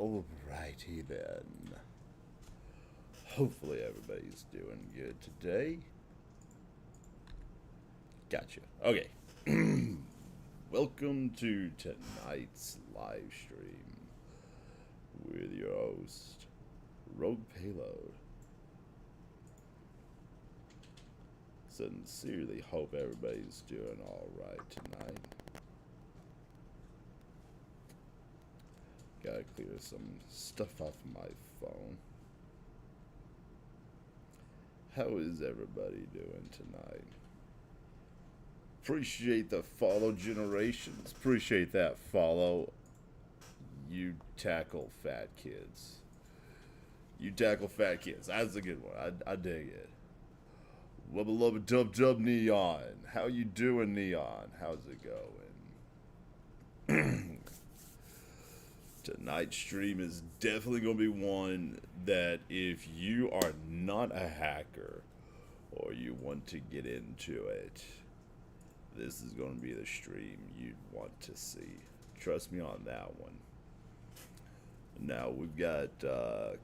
Alrighty then. Hopefully everybody's doing good today. Gotcha. Okay. Welcome to tonight's live stream with your host, RoguePayload. Sincerely hope everybody's doing alright tonight. Gotta clear some stuff off my phone. How is everybody doing tonight? Appreciate the follow generations. Appreciate that follow. You tackle fat kids. You tackle fat kids. That's a good one. I dig it. Wubba lubba dub dub Neon. How you doing, Neon? How's it going? Tonight's stream is definitely going to be one that if you are not a hacker or you want to get into it, this is going to be the stream you'd want to see. Trust me on that one. Now, we've got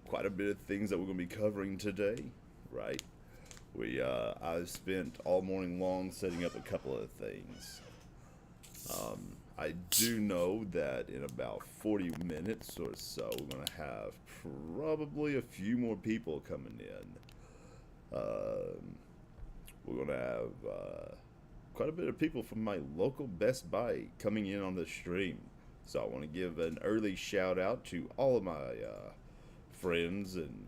quite a bit of things that we're going to be covering today, right? I've spent all morning long setting up a couple of things. I do know that in about 40 minutes or so, we're going to have probably a few more people coming in. We're going to have quite a bit of people from my local Best Buy coming in on the stream. So I want to give an early shout out to all of my friends and,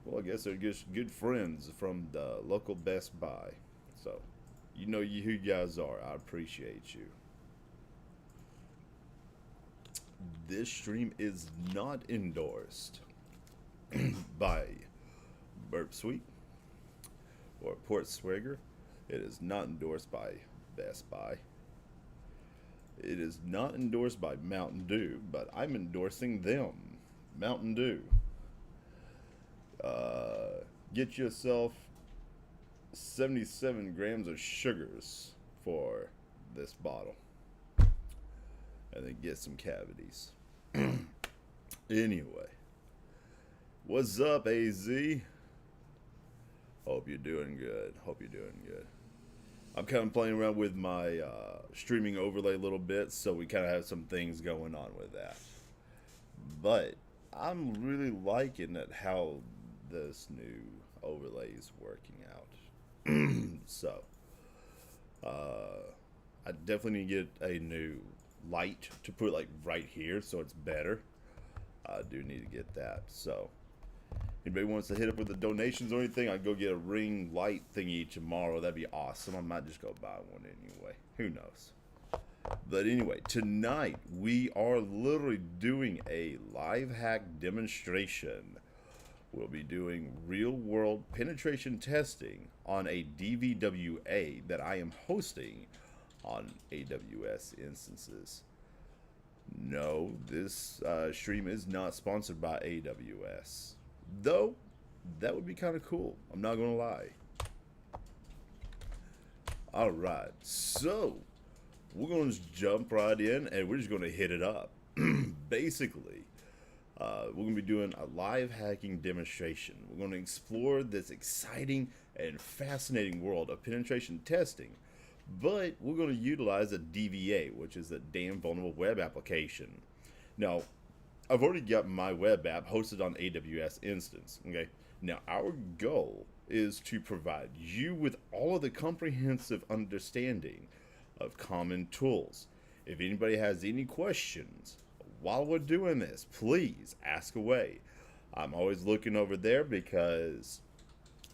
well, I guess they're just good friends from the local Best Buy. So, you know who you guys are. I appreciate you. This stream is not endorsed by Burp Suite or Port Swigger. It is not endorsed by Best Buy. It is not endorsed by Mountain Dew, but I'm endorsing them. Mountain Dew. Get yourself 77 grams of sugars for this bottle. And then get some cavities. Anyway. What's up, AZ? Hope you're doing good. Hope you're doing good. I'm kind of playing around with my streaming overlay a little bit, so we kind of have some things going on with that. But I'm really liking it how this new overlay is working out. So, I definitely need to get a new light to put like right here so it's better. I do need to get that. So, anybody wants to hit up with the donations or anything, I'd go get a ring light thingy tomorrow. That'd be awesome. I might just go buy one anyway. Who knows? But anyway, tonight we are literally doing a live hack demonstration. We'll be doing real-world penetration testing on a DVWA that I am hosting on AWS instances. No, this stream is not sponsored by AWS. Though, that would be kind of cool. I'm not going to lie. Alright, so we're going to jump right in and we're just going to hit it up. Basically, we're going to be doing a live hacking demonstration. We're going to explore this exciting and fascinating world of penetration testing, but we're going to utilize a DVA, which is a damn vulnerable web application. Now, I've already got my web app hosted on AWS instance, okay? Now, our goal is to provide you with all of the comprehensive understanding of common tools. If anybody has any questions while we're doing this, please ask away. I'm always looking over there because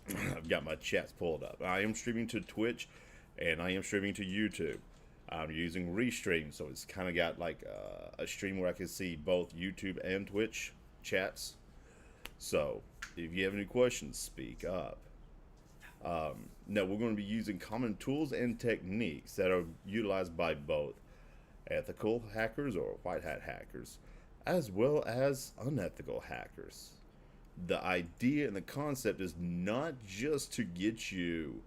I've got my chats pulled up. I am streaming to Twitch and I am streaming to YouTube. I'm using Restream, so it's kind of got like a stream where I can see both YouTube and Twitch chats. So if you have any questions, speak up. Now we're going to be using common tools and techniques that are utilized by both ethical hackers or white hat hackers, as well as unethical hackers. The idea and the concept is not just to get you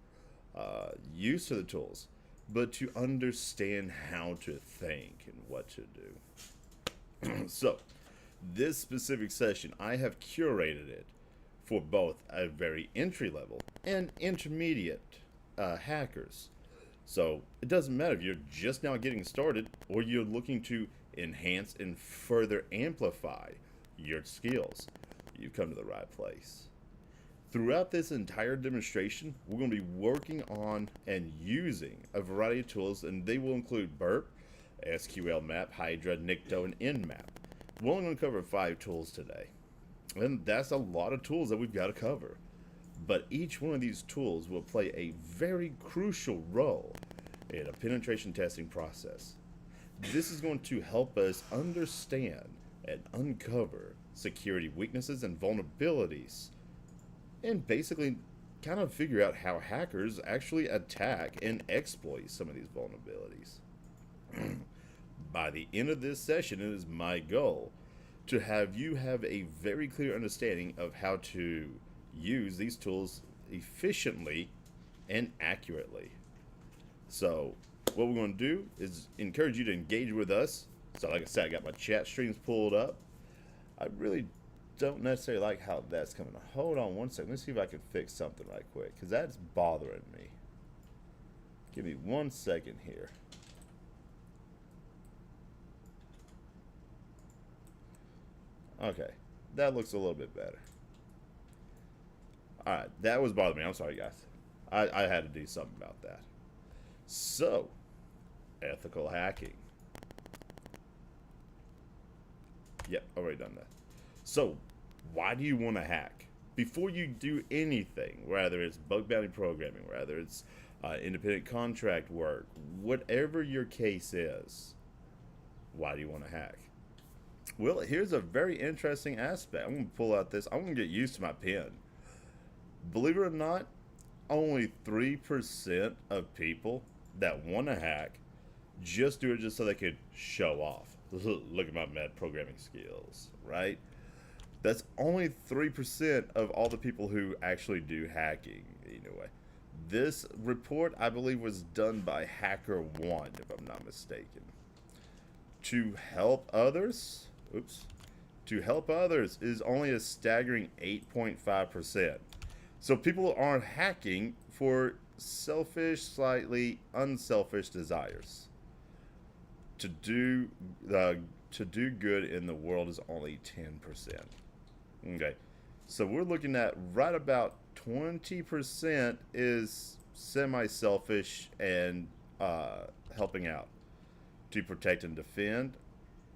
used to the tools, but to understand how to think and what to do. So, This specific session, I have curated it for both a very entry level and intermediate hackers. So it doesn't matter if you're just now getting started or you're looking to enhance and further amplify your skills. You've come to the right place. Throughout this entire demonstration, we're going to be working on and using a variety of tools, and they will include Burp, SQLmap, Hydra, Nikto, and Nmap. We're only going to cover 5 tools today. And that's a lot of tools that we've got to cover. But each one of these tools will play a very crucial role in a penetration testing process. This is going to help us understand and uncover security weaknesses and vulnerabilities, and basically kind of figure out how hackers actually attack and exploit some of these vulnerabilities. By the end of this session, it is my goal to have you have a very clear understanding of how to use these tools efficiently and accurately. So what we're going to do is encourage you to engage with us. So like I said, I got my chat streams pulled up. I really don't necessarily like how that's coming. Hold on one second. Let's see if I can fix something right quick, because that's bothering me. Give me 1 second here. Okay, that looks a little bit better. Alright, that was bothering me. I'm sorry, guys. I had to do something about that. So, ethical hacking. Yep, already done that. So, why do you want to hack? Before you do anything, whether it's bug bounty programming, whether it's independent contract work, whatever your case is, why do you want to hack? Well, here's a very interesting aspect. I'm going to pull out this. I'm going to get used to my pen. Believe it or not, only 3% of people that want to hack just do it just so they could show off. Look at my mad programming skills, right? That's only 3% of all the people who actually do hacking, anyway. This report, I believe, was done by HackerOne, if I'm not mistaken. To help others, to help others is only a staggering 8.5%. So people are hacking for selfish, slightly unselfish desires. To do good in the world is only 10%. Okay, so we're looking at right about 20% is semi-selfish and helping out to protect and defend.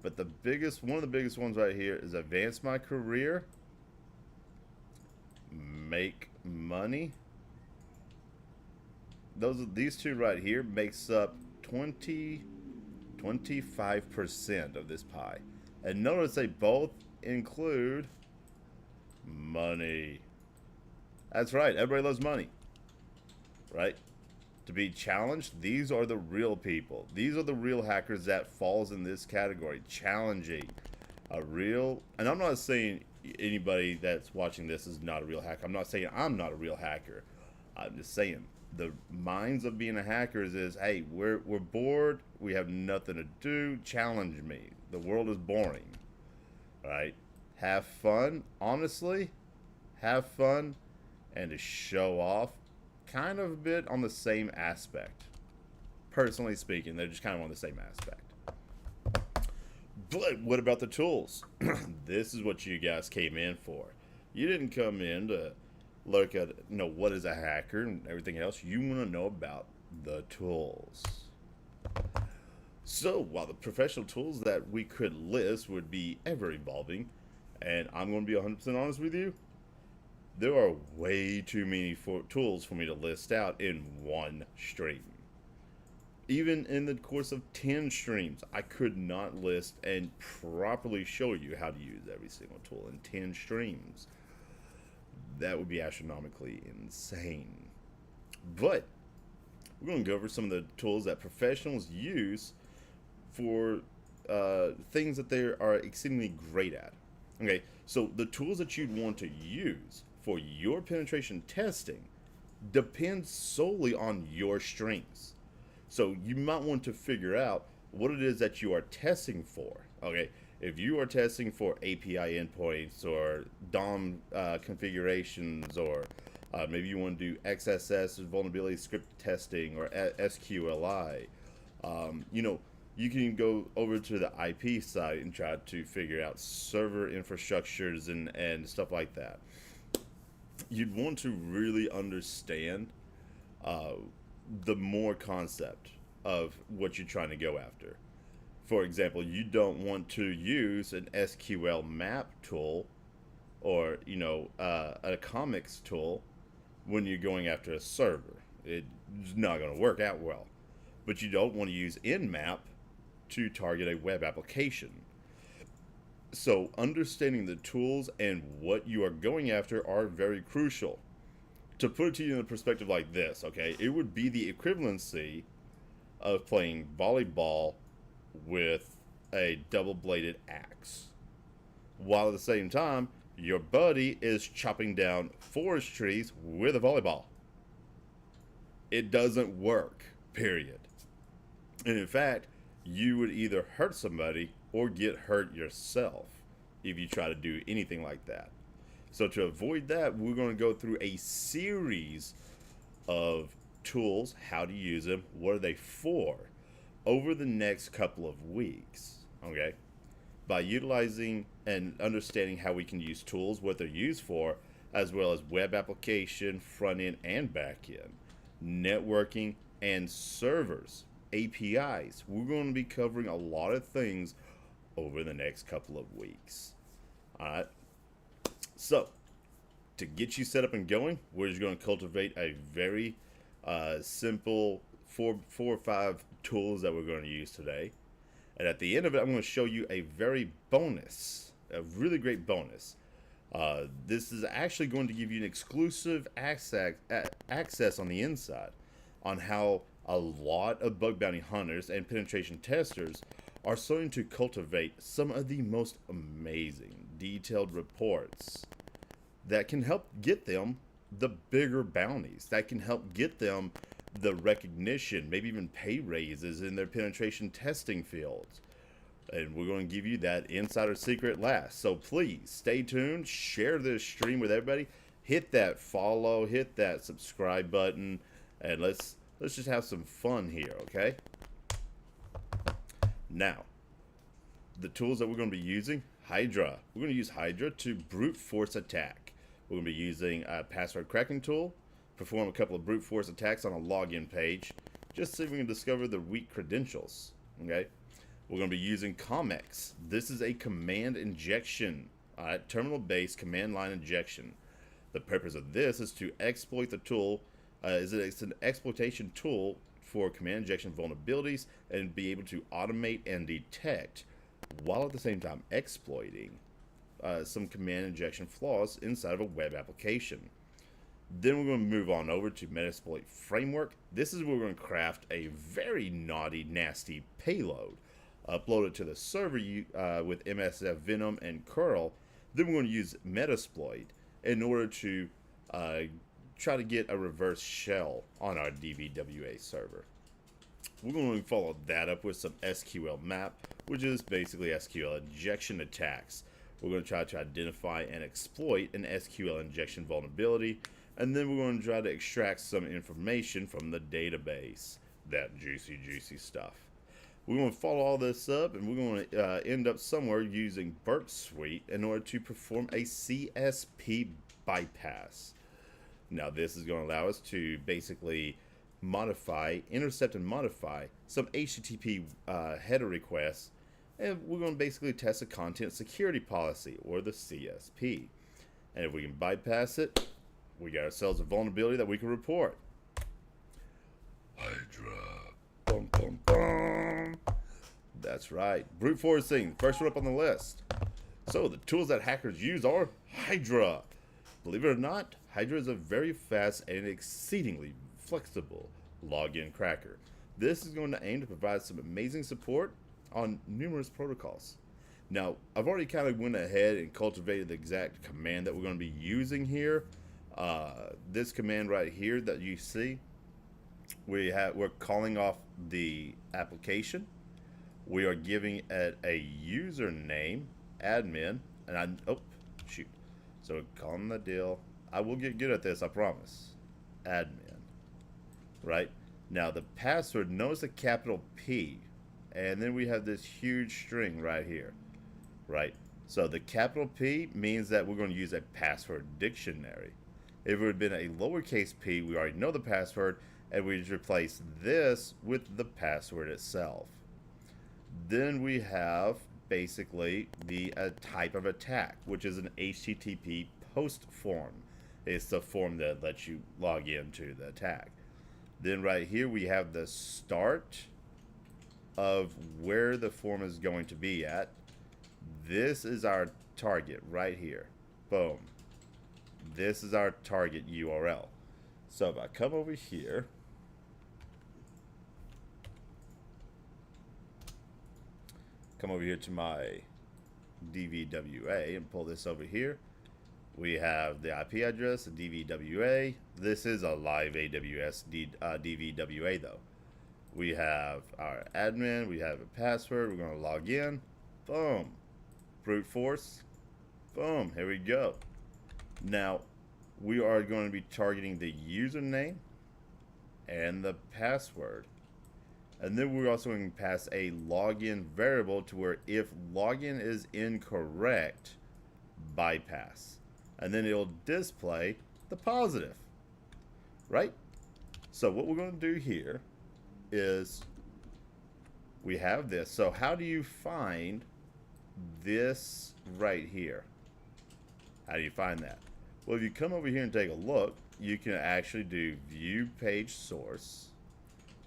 But one of the biggest ones right here is advance my career, make money. These two right here makes up 25% of this pie. And notice they both include money. That's right, everybody loves money, right? To be challenged, these are the real people. These are the real hackers that falls in this category. Challenging a real, and I'm not saying anybody that's watching this is not a real hacker. I'm not saying I'm not a real hacker. I'm just saying the minds of being a hacker is hey, we're bored, we have nothing to do, challenge me. The world is boring. Right? Have fun, honestly, have fun, and to show off, kind of a bit on the same aspect. Personally speaking, they're just kind of on the same aspect. But what about the tools? This is what you guys came in for. You didn't come in to look at, what is a hacker and everything else. You want to know about the tools. So while the professional tools that we could list would be ever evolving, and I'm going to be 100% honest with you, there are way too many tools for me to list out in one stream. Even in the course of 10 streams, I could not list and properly show you how to use every single tool in 10 streams. That would be astronomically insane. But we're going to go over some of the tools that professionals use for things that they are exceedingly great at. Okay, so the tools that you'd want to use for your penetration testing depends solely on your strengths. So you might want to figure out what it is that you are testing for. Okay, if you are testing for API endpoints or DOM configurations, or maybe you want to do XSS vulnerability script testing or SQLi, you know, you can go over to the IP side and try to figure out server infrastructures and stuff like that. You'd want to really understand the more concept of what you're trying to go after. For example, you don't want to use an SQLmap tool or, you know, a comics tool when you're going after a server. It's not going to work out well. But you don't want to use Nmap to target a web application. So understanding the tools and what you are going after are very crucial. To put it to you in a perspective like this, okay, it would be the equivalency of playing volleyball with a double-bladed axe, while at the same time your buddy is chopping down forest trees with a volleyball. It doesn't work, period. And in fact, you would either hurt somebody or get hurt yourself if you try to do anything like that. So to avoid that, we're going to go through a series of tools, how to use them, what are they for, over the next couple of weeks, okay? By utilizing and understanding how we can use tools, what they're used for, as well as web application, front end and back end, networking and servers, APIs. We're going to be covering a lot of things over the next couple of weeks. All right. So, to get you set up and going, we're just going to cultivate a very simple four or five tools that we're going to use today. And at the end of it, I'm going to show you a very bonus, a really great bonus. This is actually going to give you an exclusive access on the inside on how a lot of bug bounty hunters and penetration testers are starting to cultivate some of the most amazing detailed reports that can help get them the bigger bounties, that can help get them the recognition, maybe even pay raises in their penetration testing fields. And we're going to give you that insider secret last. So please stay tuned, share this stream with everybody, hit that follow, hit that subscribe button, and let's just have some fun here, okay? Now, the tools that we're going to be using, Hydra. We're going to use Hydra to brute force attack. We're going to be using a password cracking tool, perform a couple of brute force attacks on a login page, just so we can discover the weak credentials, okay? We're going to be using Comex. This is a command injection, terminal-based command line injection. The purpose of this is to exploit the tool. It's an exploitation tool for command injection vulnerabilities and be able to automate and detect, while at the same time exploiting some command injection flaws inside of a web application. Then we're going to move on over to Metasploit Framework. This is where we're going to craft a very naughty, nasty payload, upload it to the server with MSF Venom and curl. Then we're going to use Metasploit in order to try to get a reverse shell on our DVWA server. We're going to follow that up with some SQLmap, which is basically SQL injection attacks. We're going to try to identify and exploit an SQL injection vulnerability, and then we're going to try to extract some information from the database. That juicy stuff. We're going to follow all this up, and we're going to end up somewhere using Burp Suite in order to perform a CSP bypass. Now, this is going to allow us to basically intercept and modify some HTTP header requests, and we're going to basically test a content security policy, or the CSP. And if we can bypass it, we got ourselves a vulnerability that we can report. Hydra. Bum, bum, bum. That's right. Brute forcing, first one up on the list. So the tools that hackers use are Hydra. Believe it or not, Hydra is a very fast and exceedingly flexible login cracker. This is going to aim to provide some amazing support on numerous protocols. Now, I've already kind of went ahead and cultivated the exact command that we're going to be using here. This command right here that you see, we're calling off the application. We are giving it a username, admin, and oh, shoot. So calm the deal. I will get good at this, I promise. Admin, right? Now the password, notice a capital P, and then we have this huge string right here, right? So the capital P means that we're going to use a password dictionary. If it had been a lowercase p, we already know the password, and we just replace this with the password itself. Then we have basically the type of attack, which is an HTTP post form. It's the form that lets you log into the attack. Then right here we have the start of where the form is going to be at. This is our target right here. Boom. This is our target URL. So if I come over here, to my DVWA and pull this over here, we have the IP address, the DVWA. This is a live AWS DVWA though. We have our admin, we have a password, we're going to log in. Boom. Brute force. Boom. Here we go. Now, we are going to be targeting the username and the password. And then we're also going to pass a login variable to where if login is incorrect, bypass. And then it'll display the positive, right? So what we're going to do here is we have this. So how do you find this right here? How do you find that? Well, if you come over here and take a look, you can actually do view page source.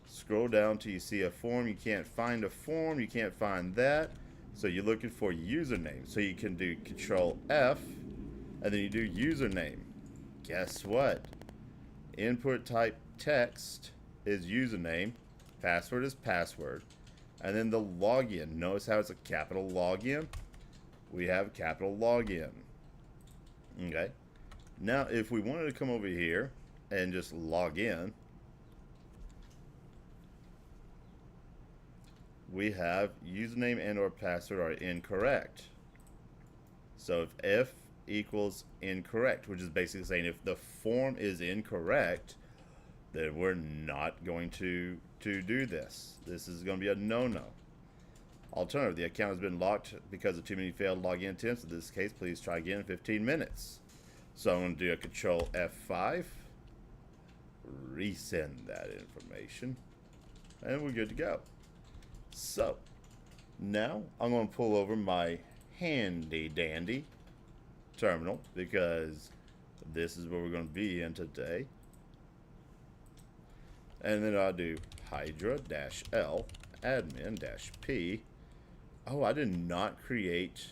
Scroll down till you see a form. You can't find a form. You can't find that. So you're looking for username. So you can do Control F, and then you do username. Guess what? Input type text is username. Password is password. And then the login. Notice how it's a capital login? We have capital login. Okay. Now, if we wanted to come over here and just log in, we have username and or password are incorrect. So if F equals incorrect, which is basically saying if the form is incorrect, then we're not going to do this. This is going to be a no-no. Alternative, the account has been locked because of too many failed login attempts. In this case, please try again in 15 minutes. So I'm going to do a Control F5, resend that information, and we're good to go. So now I'm going to pull over my handy dandy terminal because this is where we're going to be in today. And then I'll do Hydra-L admin-P. Oh, I did not create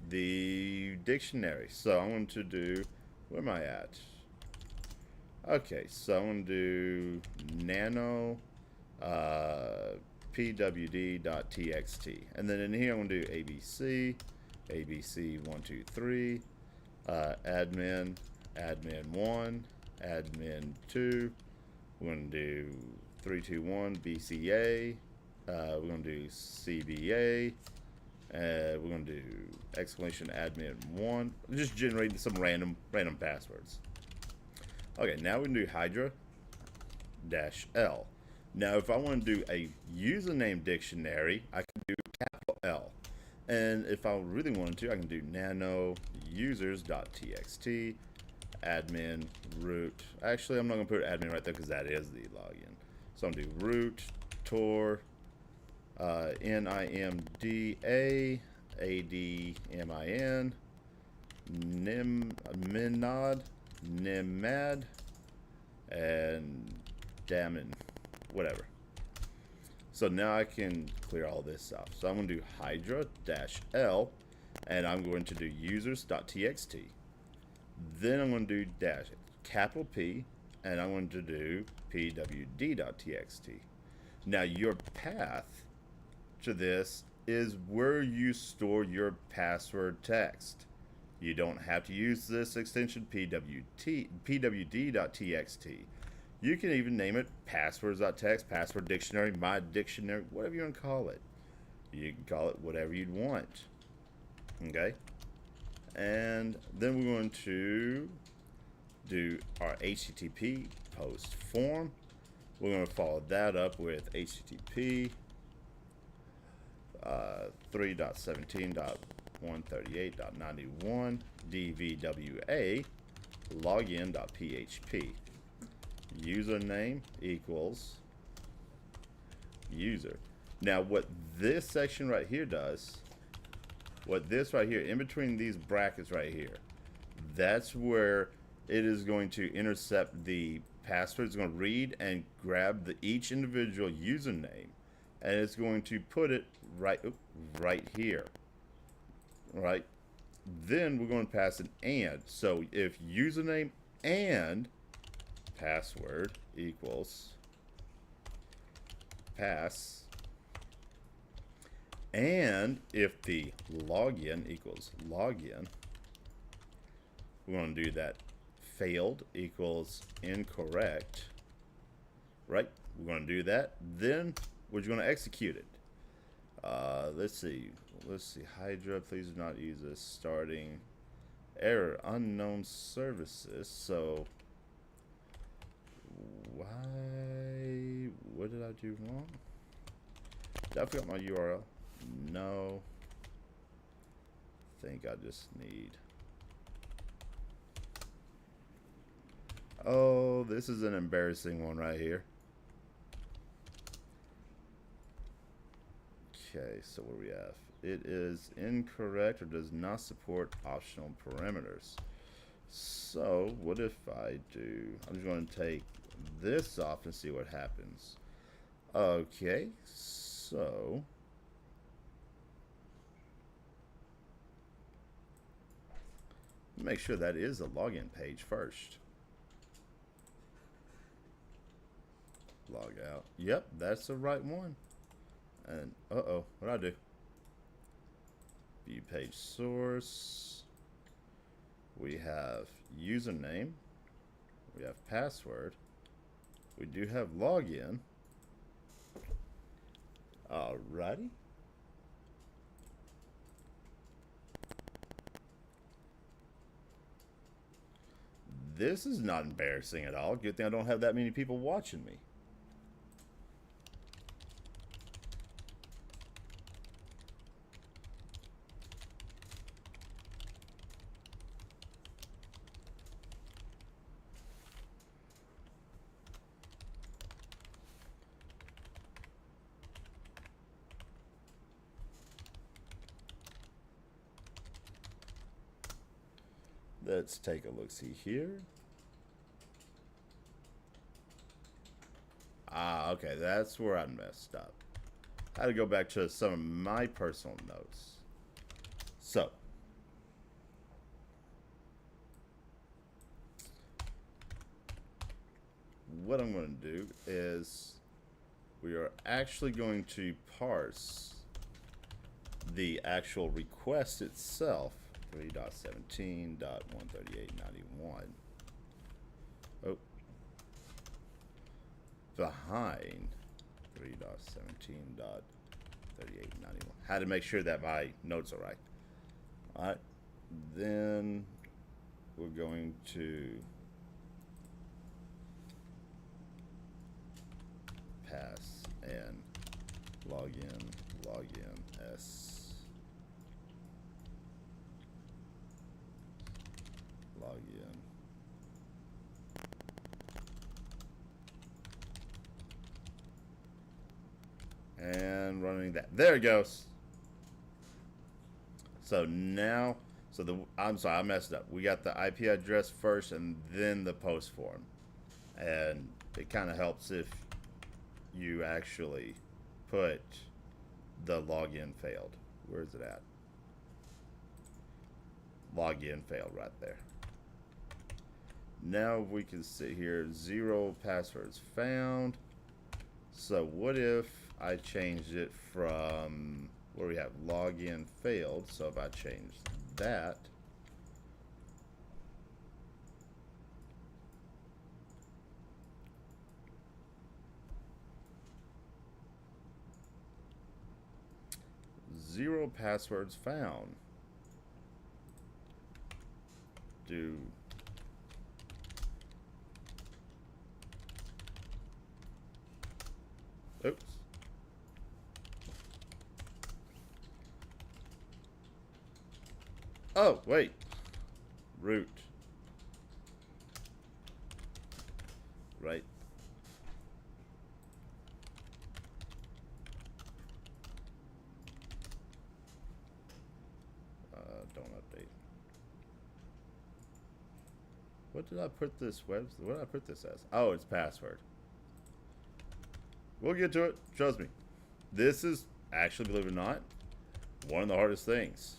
the dictionary. So I'm going to do, where am I at? Okay, so I'm going to do nano pwd.txt. And then in here I'm going to do ABC, ABC123, admin, admin1, admin2. We're going to do 321 BCA. We're going to do CBA. We're going to do exclamation admin1. Just generating some random passwords. Okay, now we can do Hydra-L. Now, if I want to do a username dictionary, I can do capital L. And if I really wanted to, I can do nano users.txt admin root. Actually, I'm not going to put admin right there because that is the login. So I'm going to do root tor NIMDA ADMIN Nmad Nmad and dammon, whatever. So now I can clear all this off. So I'm going to do Hydra-L, and I'm going to do users.txt. Then I'm going to do dash capital P, and I'm going to do pwd.txt. Now your path to this is where you store your password text. You don't have to use this extension pwd.txt. You can even name it passwords.txt, password dictionary, my dictionary, whatever you want to call it. You can call it whatever you'd want. Okay? And then we're going to do our HTTP post form. We're going to follow that up with HTTP 3.17.138.91 DVWA login.php. Username equals user. Now what this section right here does, what this right here, in between these brackets right here, that's where it is going to intercept the password. It's going to read and grab each individual username, and it's going to put it right here. Right? Then we're going to pass an and. So if username and password equals pass, and if the login equals login, we're going to do that. Failed equals incorrect, right? We're going to do that. Then we're going to execute it. Let's see. Hydra, please do not use this. Starting error, unknown services. So why? What did I do wrong? Did I forget my URL? No. I think I just need. Oh, this is an embarrassing one right here. Okay, so what do we have? It is incorrect or does not support optional parameters. So what if I do, I'm just going to take this off and see what happens. Okay, so make sure that is a login page first. Log out. Yep, that's the right one. And uh-oh, what'd I do? View page source. We have username. We have password. We do have login. Alrighty. This is not embarrassing at all. Good thing I don't have that many people watching me. Let's take a look-see here. Okay, that's where I messed up. I had to go back to some of my personal notes. So, what I'm going to do is we are actually going to parse the actual request itself. 3.17.138.91. Oh, behind 3.17.38.91. Had to make sure that my notes are right. All right, then we're going to pass and login s. Login. And running that. There it goes. So now, I'm sorry, I messed up. We got the IP address first and then the post form. And it kind of helps if you actually put the login failed. Where's it at? Login failed right there. Now we can see here 0 passwords found. So what if I changed it from where we have login failed? So if I change that, 0 passwords found. Oops. Oh, wait. Root. Right. Don't update. What did I put this what did I put this as? Oh, it's password. We'll get to it. Trust me. This is actually, believe it or not, one of the hardest things.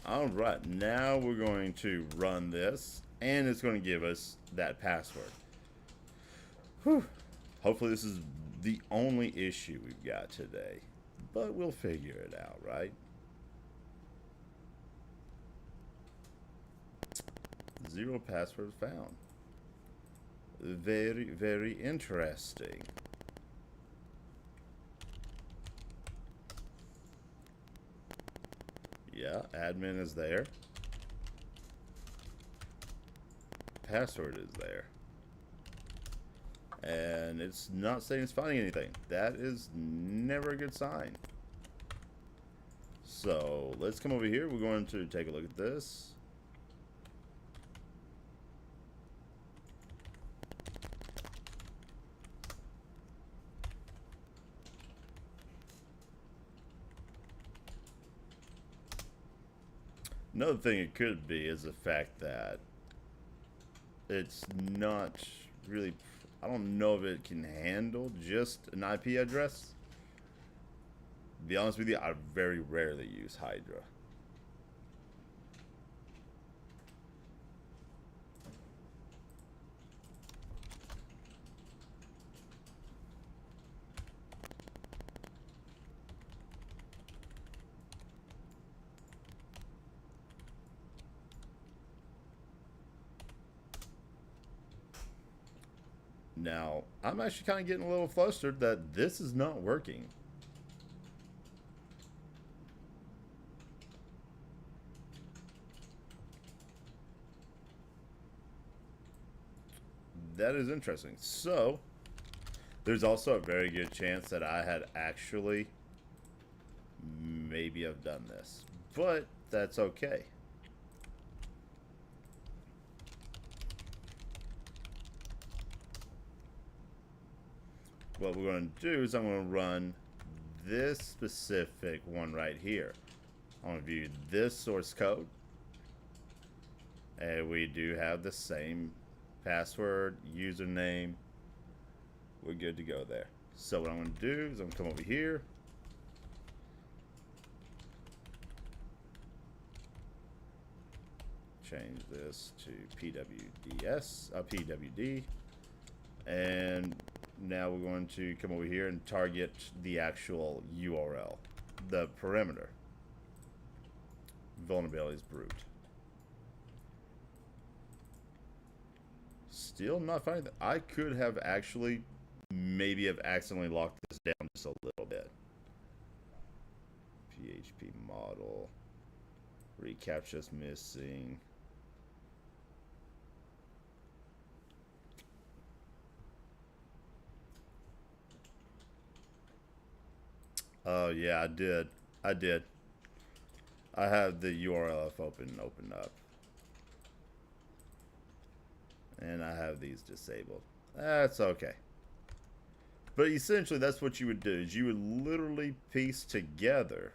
Alright, now we're going to run this, and it's going to give us that password. Whew. Hopefully this is the only issue we've got today, but we'll figure it out, right? 0 passwords found. Very, very interesting. Yeah, admin is there. Password is there. And it's not saying it's finding anything. That is never a good sign. So let's come over here. We're going to take a look at this. Another thing it could be is the fact that it's not really, I don't know if it can handle just an IP address. To be honest with you, I very rarely use Hydra. Now, I'm actually kind of getting a little flustered that this is not working. That is interesting. So, there's also a very good chance that I had actually maybe have done this, but that's okay. What we're going to do is I'm going to run this specific one right here. I'm going to view this source code, and we do have the same password, username. We're good to go there. So what I'm going to do is I'm going to come over here, change this to PWD, and now we're going to come over here and target the actual URL, the parameter. Vulnerabilities brute. Still not finding that. I could have actually maybe have accidentally locked this down just a little bit. PHP model. Recaptcha's missing. Oh yeah, I did. I have the URLF open up. And I have these disabled. That's okay. But essentially that's what you would do, is you would literally piece together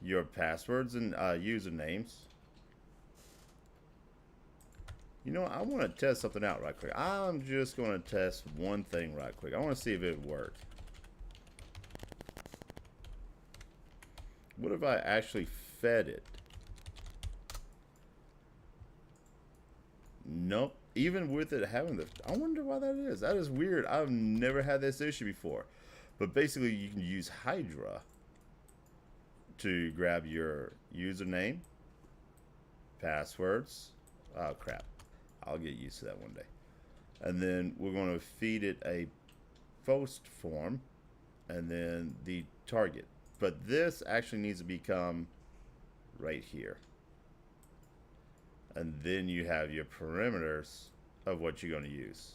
your passwords and usernames. You know, I want to test something out right quick. I'm just going to test one thing right quick. I want to see if it worked. What if I actually fed it? Nope. Even with it having the... I wonder why that is. That is weird. I've never had this issue before. But basically, you can use Hydra to grab your username, passwords. Oh, crap. I'll get used to that one day. And then we're going to feed it a post form, and then the target. But this actually needs to become right here. And then you have your parameters of what you're going to use.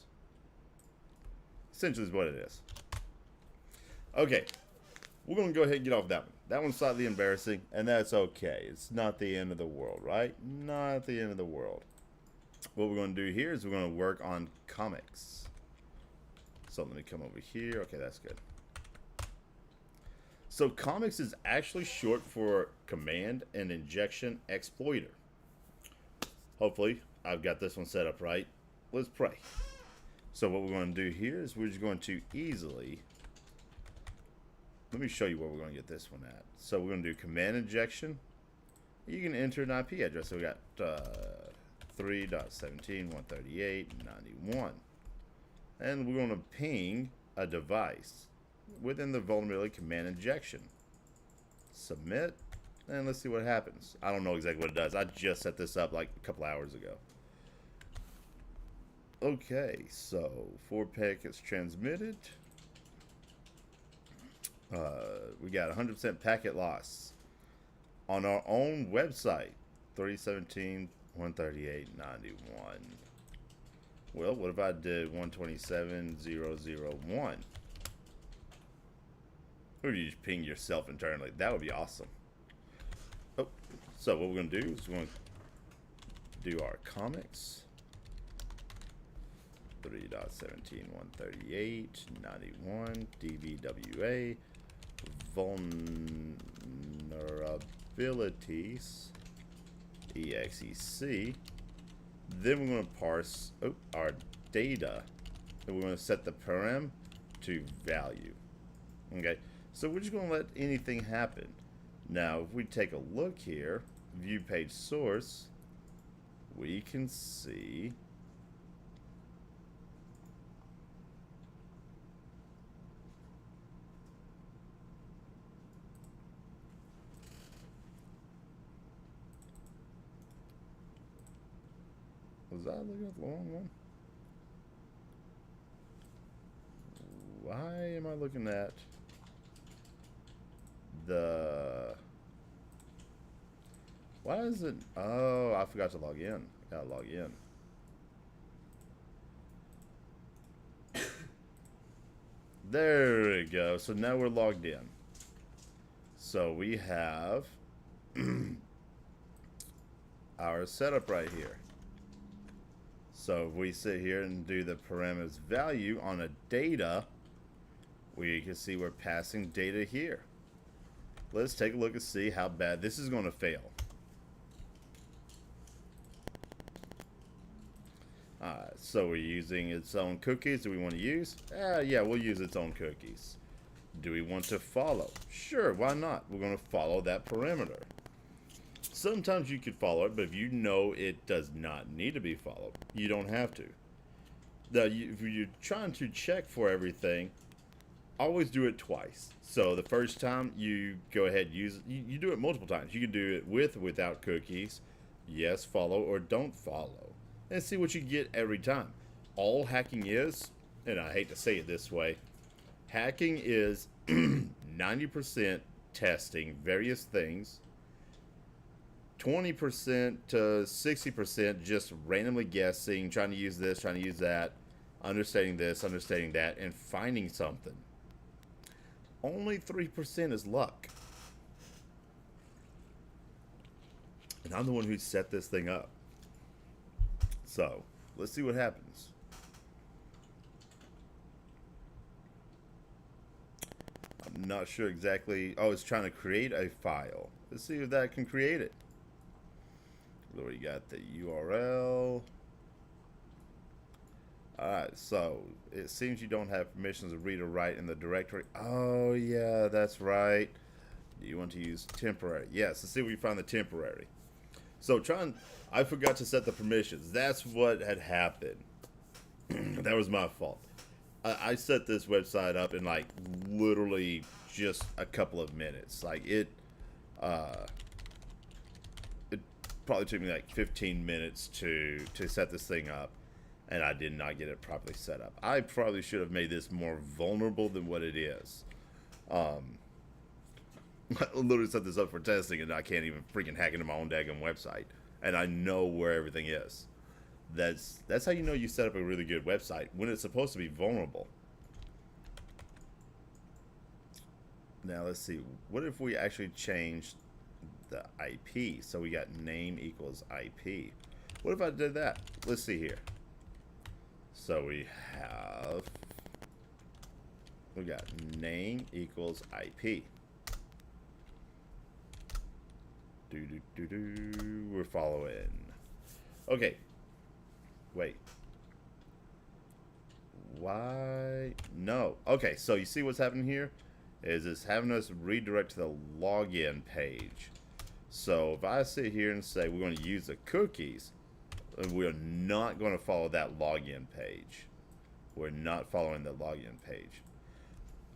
Essentially is what it is. Okay, we're going to go ahead and get off that one. That one's slightly embarrassing, and that's okay. It's not the end of the world, right? Not the end of the world. What we're going to do here is we're going to work on comics. So let me come over here. Okay, that's good. So comics is actually short for command and injection exploiter. Hopefully, I've got this one set up right. Let's pray. So what we're going to do here is we're just going to easily... Let me show you where we're going to get this one at. So we're going to do command injection. You can enter an IP address. So we got 3.17.138.91. And we're going to ping a device within the vulnerability command injection. Submit. And let's see what happens. I don't know exactly what it does. I just set this up like a couple hours ago. Okay, so 4 packets transmitted. We got 100% packet loss on our own website. 317.138.91. Well, what if I did 127.001? Or you just ping yourself internally? That would be awesome. Oh, so what we're going to do is we're going to do our comics. 3.17.138.91 DVWA vulnerabilities exec. Then we're going to parse our data, and we're going to set the param to value. Okay, so we're just going to let anything happen. Now, if we take a look here, view page source, we can see was I looking at the wrong one? Why am I looking at the... Why is it... Oh, I forgot to log in. I gotta log in. There we go. So now we're logged in. So we have our setup right here. So if we sit here and do the parameters value on a data, we can see we're passing data here. Let's take a look and see how bad this is going to fail. So we're using its own cookies. Do we want to use? Yeah, we'll use its own cookies. Do we want to follow? Sure, why not? We're going to follow that parameter. Sometimes you could follow it, but if you know it does not need to be followed, you don't have to. Now, if you're trying to check for everything, always do it twice. So the first time you go ahead and use it, you do it multiple times. You can do it with or without cookies. Yes, follow, or don't follow. And see what you get every time. All hacking is, and I hate to say it this way, hacking is 90% testing various things, 20% to 60% just randomly guessing, trying to use this, trying to use that, understanding this, understanding that, and finding something. Only 3% is luck. And I'm the one who set this thing up. So, let's see what happens. I'm not sure exactly. Oh, it's trying to create a file. Let's see if that can create it. We already got the URL. Alright, so it seems you don't have permissions to read or write in the directory. Oh, yeah, that's right. Do you want to use temporary? Yes, let's see if we find the temporary. So I forgot to set the permissions. That's what had happened. That was my fault. I set this website up in like literally just a couple of minutes. Like it probably took me like 15 minutes to set this thing up. and I did not get it properly set up. I probably should have made this more vulnerable than what it is. I literally set this up for testing, and I can't even freaking hack into my own daggone website, and I know where everything is. That's how you know you set up a really good website, when it's supposed to be vulnerable. Now let's see, what if we actually changed the IP? So we got name equals IP. What if I did that? Let's see here. So we got name equals IP. We're following. Okay. Wait. Why? No. Okay, so you see what's happening here? Is it's having us redirect to the login page. So if I sit here and say we're going to use the cookies, we're not going to follow that login page. We're not following the login page.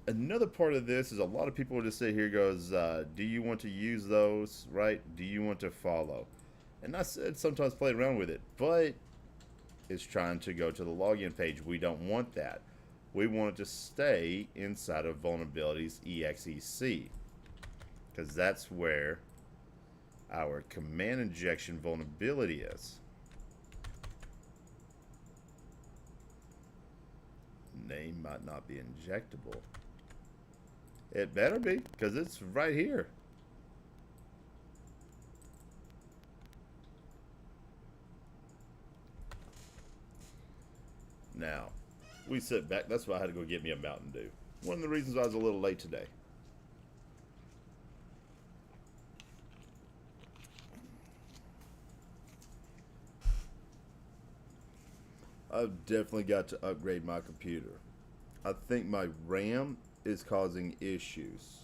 Another part of this is a lot of people will just sit here and goes, do you want to use those, right? Do you want to follow? And I said sometimes play around with it, but it's trying to go to the login page. We don't want that. We want it to stay inside of vulnerabilities exec, because that's where our command injection vulnerability is. Name might not be injectable. It better be, because it's right here. Now, we sit back. That's why I had to go get me a Mountain Dew. One of the reasons I was a little late today. I've definitely got to upgrade my computer. I think my RAM is causing issues.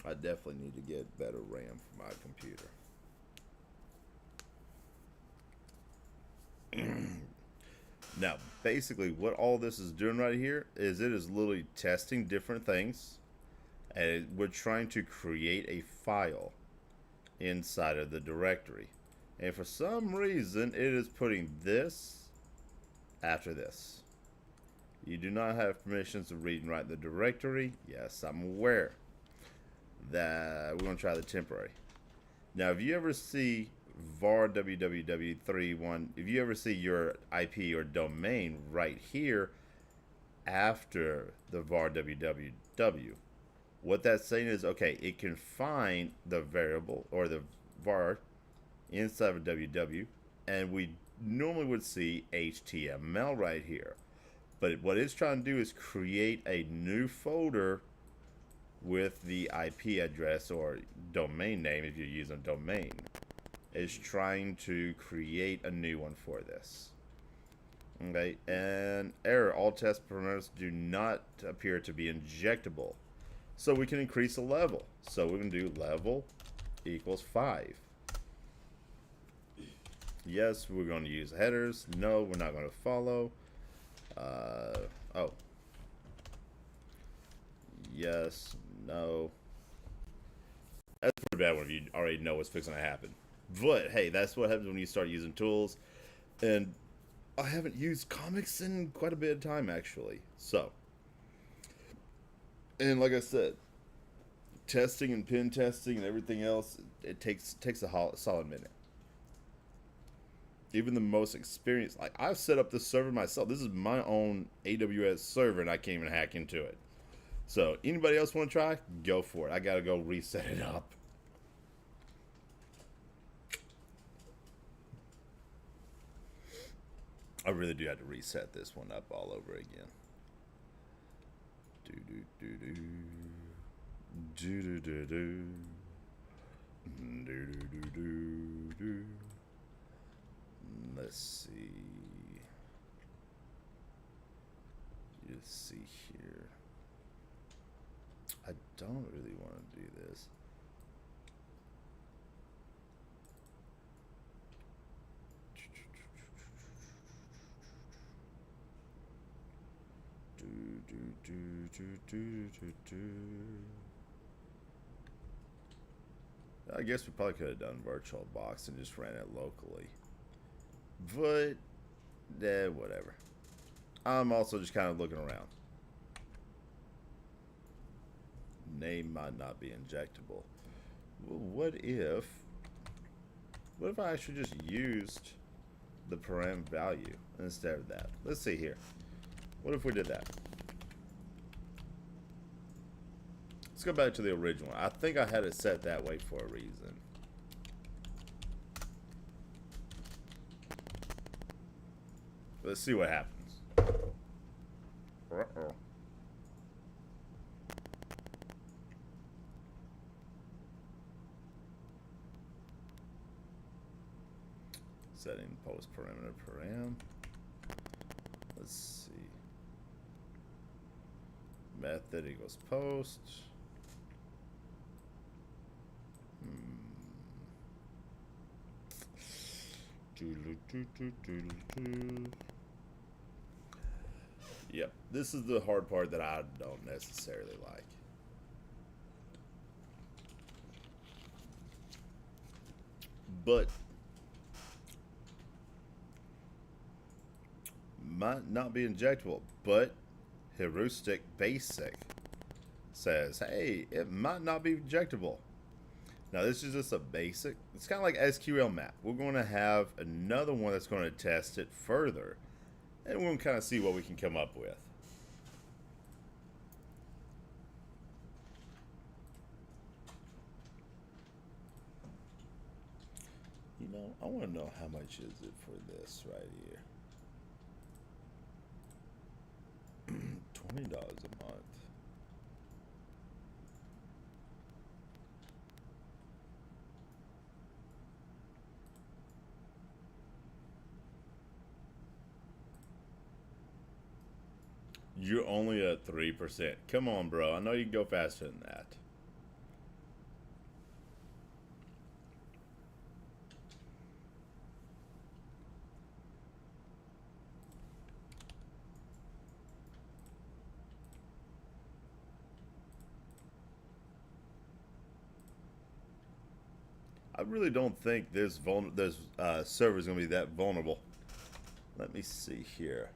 I definitely need to get better RAM for my computer. Now, basically what all this is doing right here is it is literally testing different things, and we're trying to create a file inside of the directory. And for some reason, it is putting this after this. You do not have permissions to read and write the directory. Yes, I'm aware. That we're going to try the temporary. Now, if you ever see var www31, if you ever see your IP or domain right here after the var www, what that's saying is, okay, it can find the variable or the var inside of www, and we normally would see HTML right here. But what it's trying to do is create a new folder with the IP address or domain name if you're using domain. It's trying to create a new one for this. Okay, and error, all test parameters do not appear to be injectable. So we can increase the level. So we can do level equals 5. Yes, we're going to use headers. No, we're not going to follow. Oh. Yes, no. That's pretty bad when you already know what's fixing to happen. But, hey, that's what happens when you start using tools. And I haven't used comics in quite a bit of time, actually. So. And like I said, testing and pen testing and everything else, it takes a solid minute. Even the most experienced, like I've set up this server myself. This is my own AWS server, and I can't even hack into it. So anybody else want to try? Go for it. I gotta go reset it up. I really do have to reset this one up all over again. Let's see. You see here. I don't really want to do this. I guess we probably could have done VirtualBox and just ran it locally. But, whatever. I'm also just kind of looking around. Name might not be injectable. Well, what if I actually just used the param value instead of that? Let's see here. What if we did that? Let's go back to the original. I think I had it set that way for a reason. Let's see what happens. Uh-oh. Setting post parameter param. Let's see. Method equals post. Yep, this is the hard part that I don't necessarily like. But might not be injectable, but heuristic basic says, hey, it might not be injectable. Now this is just a basic. It's kind of like SQLmap. We're going to have another one that's going to test it further, and we'll kind of see what we can come up with. You know, I want to know how much is it for this right here. $20 a month. You're only at 3%. Come on, bro. I know you can go faster than that. I really don't think this server is going to be that vulnerable. Let me see here.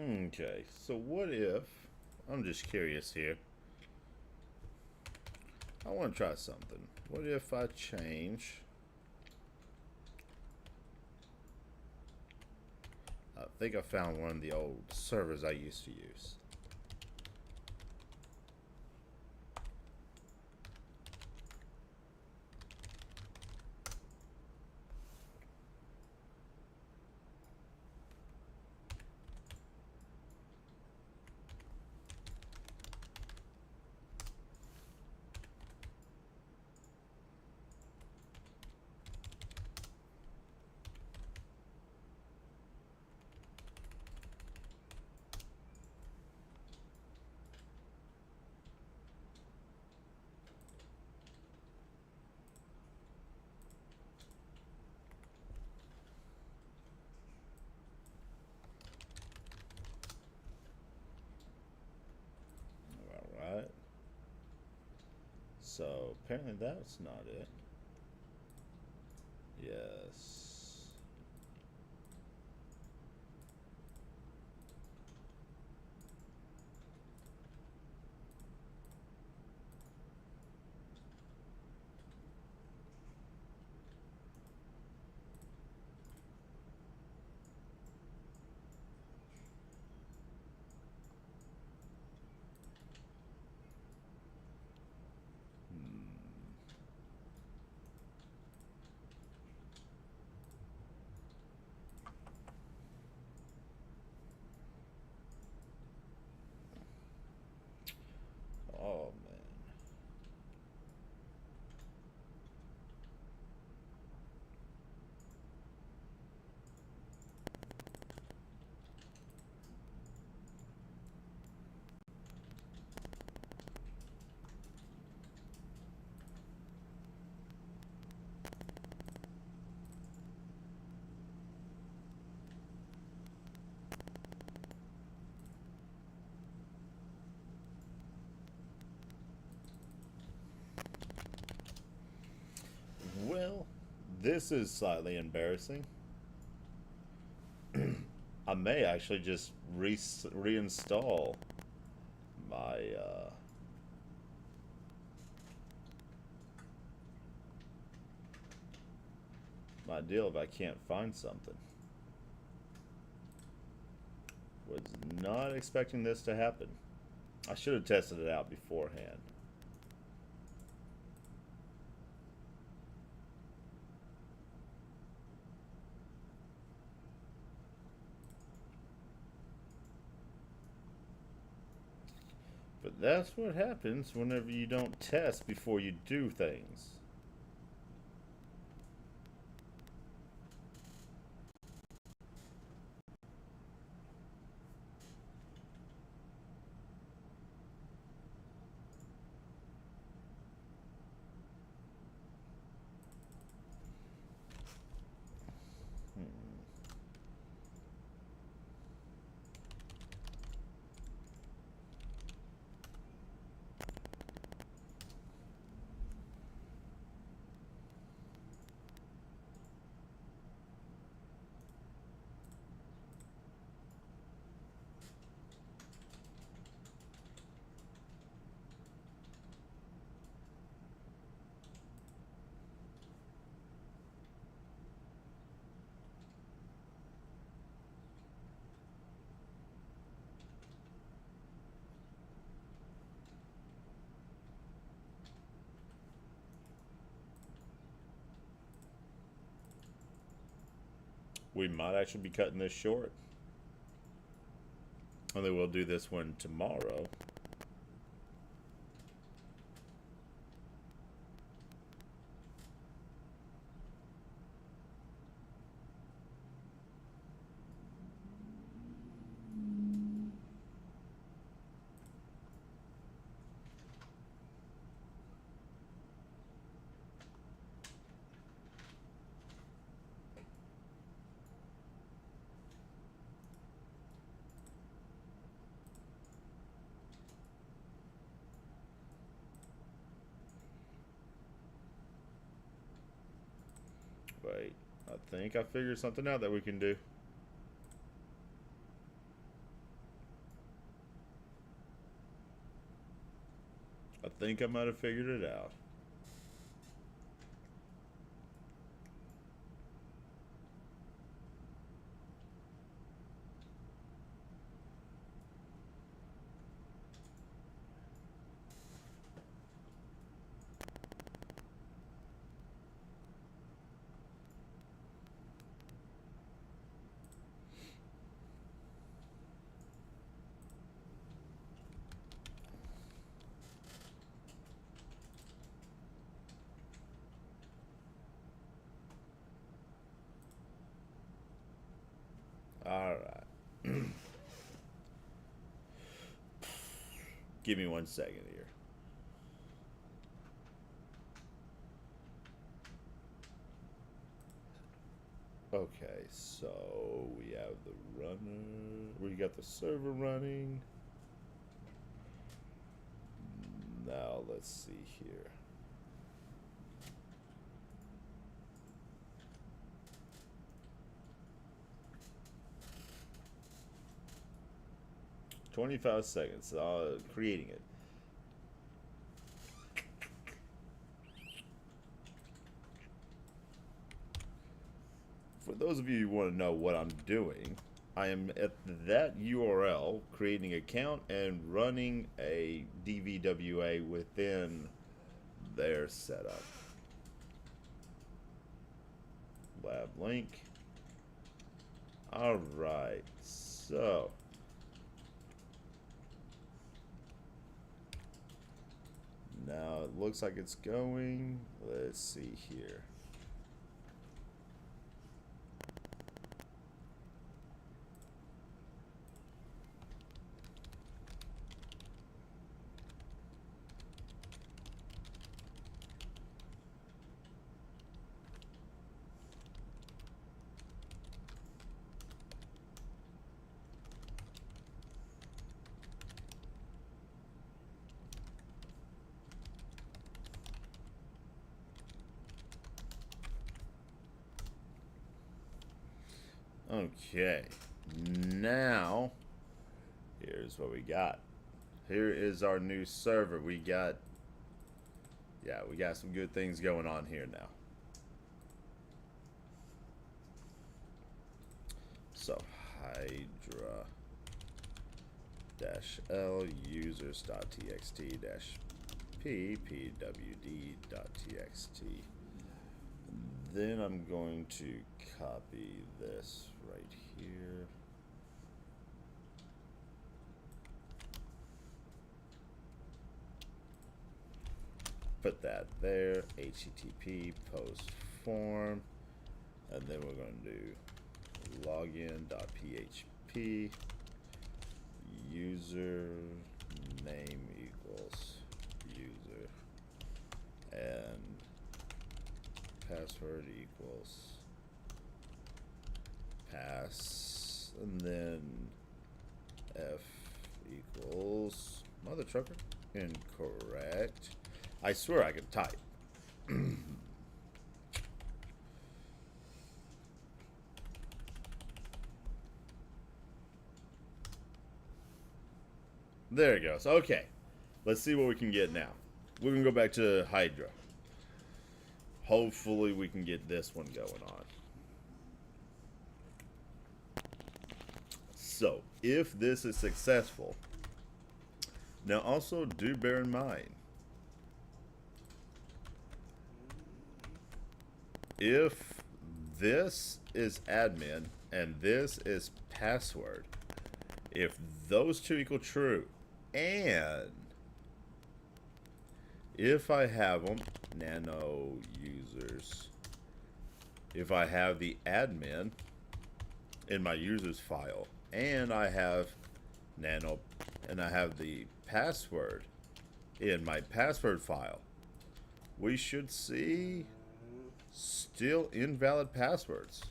Okay, so what if, I'm just curious here, I want to try something. What if I change, I think I found one of the old servers I used to use. Alright. So apparently that's not it. Yes. Oh man. Well, this is slightly embarrassing. I may actually just reinstall my my deal if I can't find something. Was not expecting this to happen. I should have tested it out beforehand. But that's what happens whenever you don't test before you do things. We might actually be cutting this short. And then we'll do this one tomorrow. Wait, I think I figured something out that we can do. think I might have figured it out. All right. Give me 1 second here. Okay, so we have the runner. We got the server running. Now let's see here. $25 seconds. Creating it. For those of you who want to know what I'm doing, I am at that URL creating an account and running a DVWA within their setup. Lab link. All right, so now it looks like it's going. Let's see here. Okay, now here's what we got. Here is our new server. We got some good things going on here now. So Hydra -L users.txt -p pwd.txt. Then I'm going to copy this right here. Put that there. HTTP post form. And then we're going to do login.php user name equals user and password equals pass, and then F equals mother trucker. Incorrect. I swear I could type. There it goes. Okay, let's see what we can get now. We're gonna go back to Hydra. Hopefully we can get this one going on. So, if this is successful, now also do bear in mind, if this is admin and this is password, if those two equal true, and if I have them, nano users, if I have the admin in my users file, and I have nano, and I have the password in my password file, we should see still invalid passwords.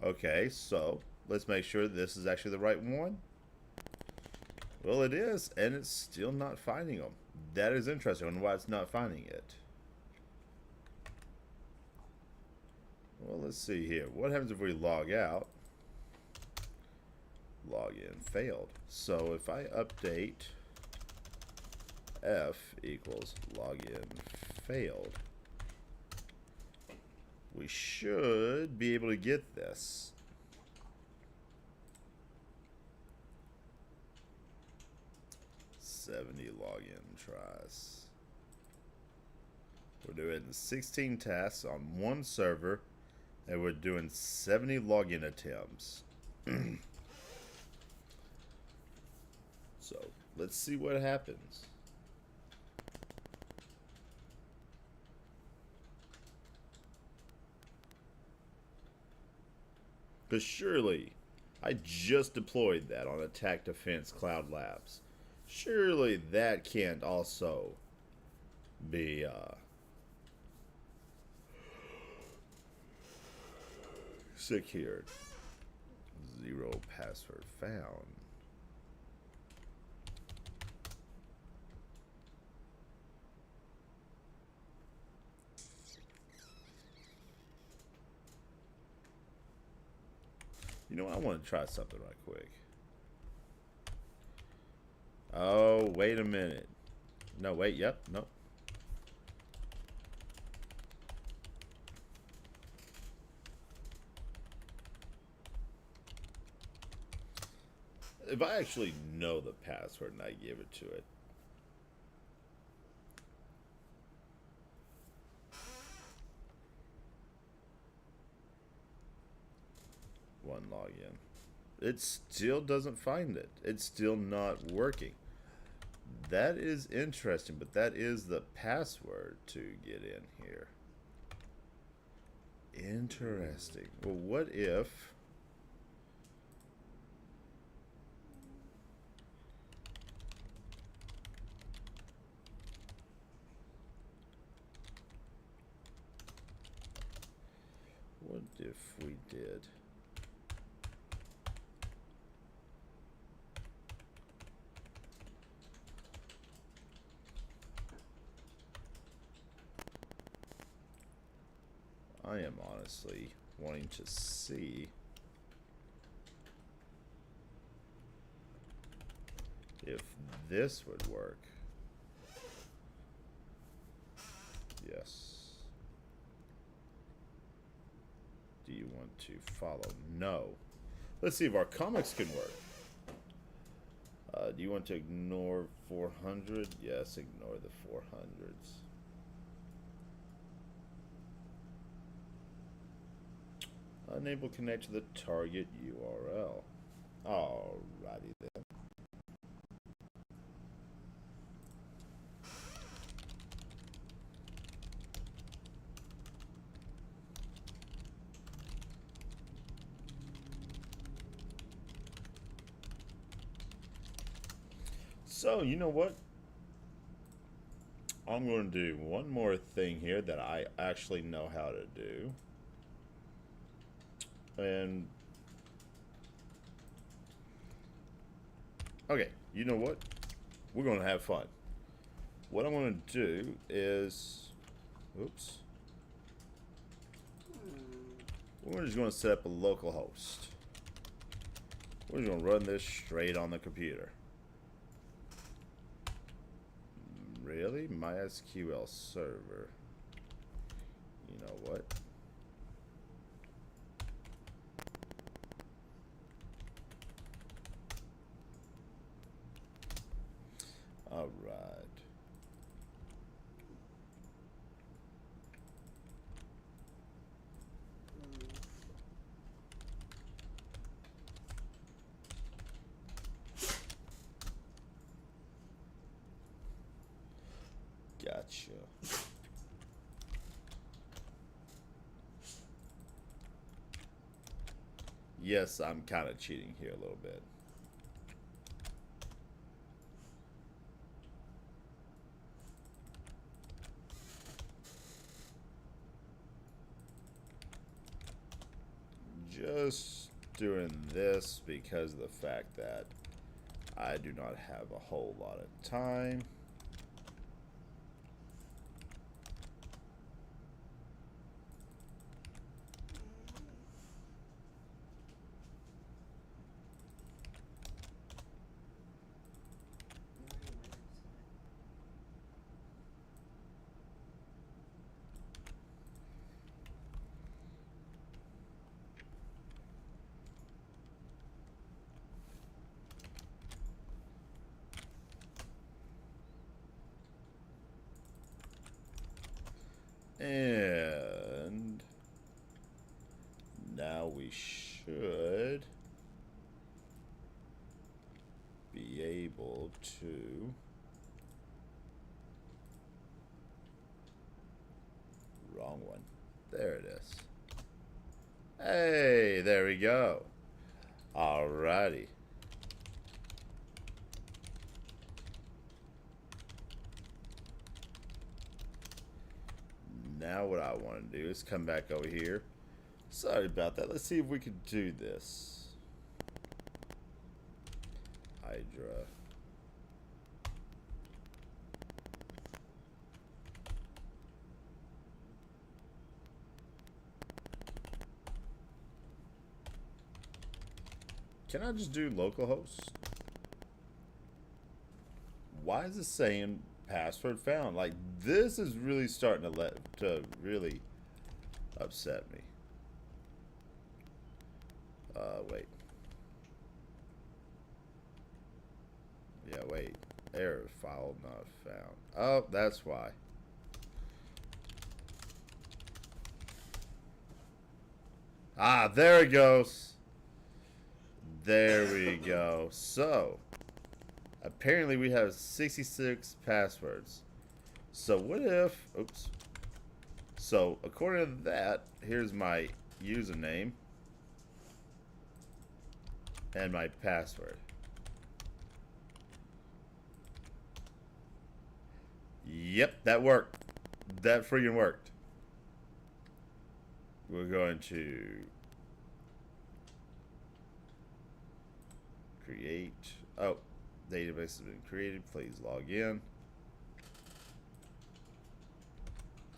Okay, so let's make sure this is actually the right one. Well, it is, and it's still not finding them. That is interesting on why it's not finding it. Well, let's see here. What happens if we log out? Login failed. So if I update F equals login failed. We should be able to get this. $70 login tries. We're doing 16 tasks on one server, and we're doing 70 login attempts. So let's see what happens. Because surely, I just deployed that on Attack Defense Cloud Labs. Surely that can't also be secured. 0 password found. You know, I want to try something right quick. Oh, wait a minute. No, wait, yep, nope. If I actually know the password and I give it to it. One login. It still doesn't find it. It's still not working. That is interesting, but that is the password to get in here. Interesting. Well, what if... What if we did... I am honestly wanting to see if this would work. Yes. Do you want to follow? No. Let's see if our comics can work. Do you want to ignore 400? Yes, ignore the 400s. Unable to connect to the target URL. Alrighty then. So, you know what? I'm going to do one more thing here that I actually know how to do. And okay, you know what? We're going to have fun. What I'm going to do is, oops. We're just going to set up a local host. We're just going to run this straight on the computer. Really? MySQL server. You know what? All right. Gotcha. Yes, I'm kind of cheating here a little bit. Just doing this because of the fact that I do not have a whole lot of time. And now we should be able to wrong one. There it is. Hey, there we go. Alrighty. Now what I want to do is come back over here. Sorry about that. Let's see if we can do this. Hydra. Can I just do localhost? Why is it saying password found? Like, this is really starting to really upset me. Wait. Yeah, wait. Error, file not found. Oh, that's why. Ah, there it goes. There we go. So, apparently we have 66 passwords. So what if, oops. So according to that, here's my username and my password. Yep, that worked. That freaking worked. We're going to create. Oh, database has been created. Please log in.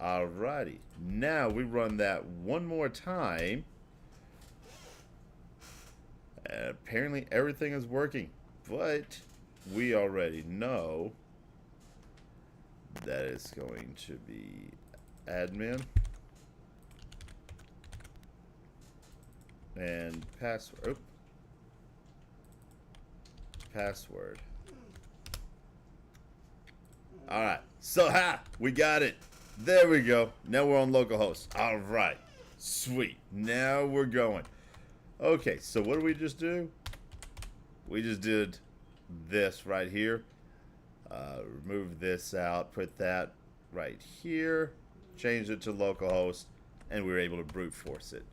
Alrighty. Now we run that one more time. And apparently everything is working. But we already know that it's going to be admin and password. Oh. Password. Alright, so we got it. There we go. Now we're on localhost. Alright, sweet. Now we're going. Okay, so what did we just do? We just did this right here. Remove this out, put that right here, change it to localhost, and we were able to brute force it.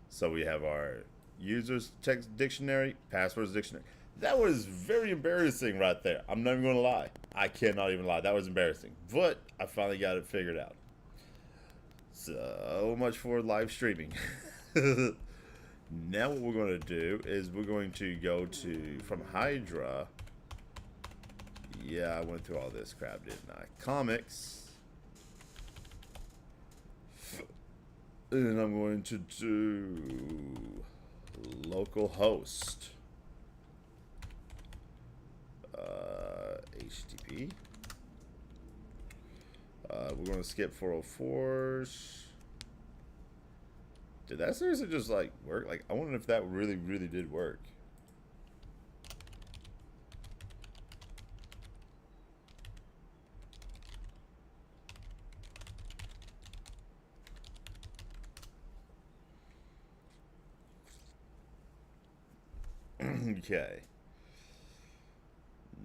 So we have our users text dictionary, passwords dictionary. That was very embarrassing right there. I'm not even going to lie. I cannot even lie. That was embarrassing. But I finally got it figured out. So much for live streaming. Now what we're going to do is we're going to go to, from Hydra. Yeah, I went through all this crap, didn't I? Comics. And I'm going to do localhost. HTTP. We're going to skip 404s. Did that seriously just like work? Like, I wonder if that really did work. Okay.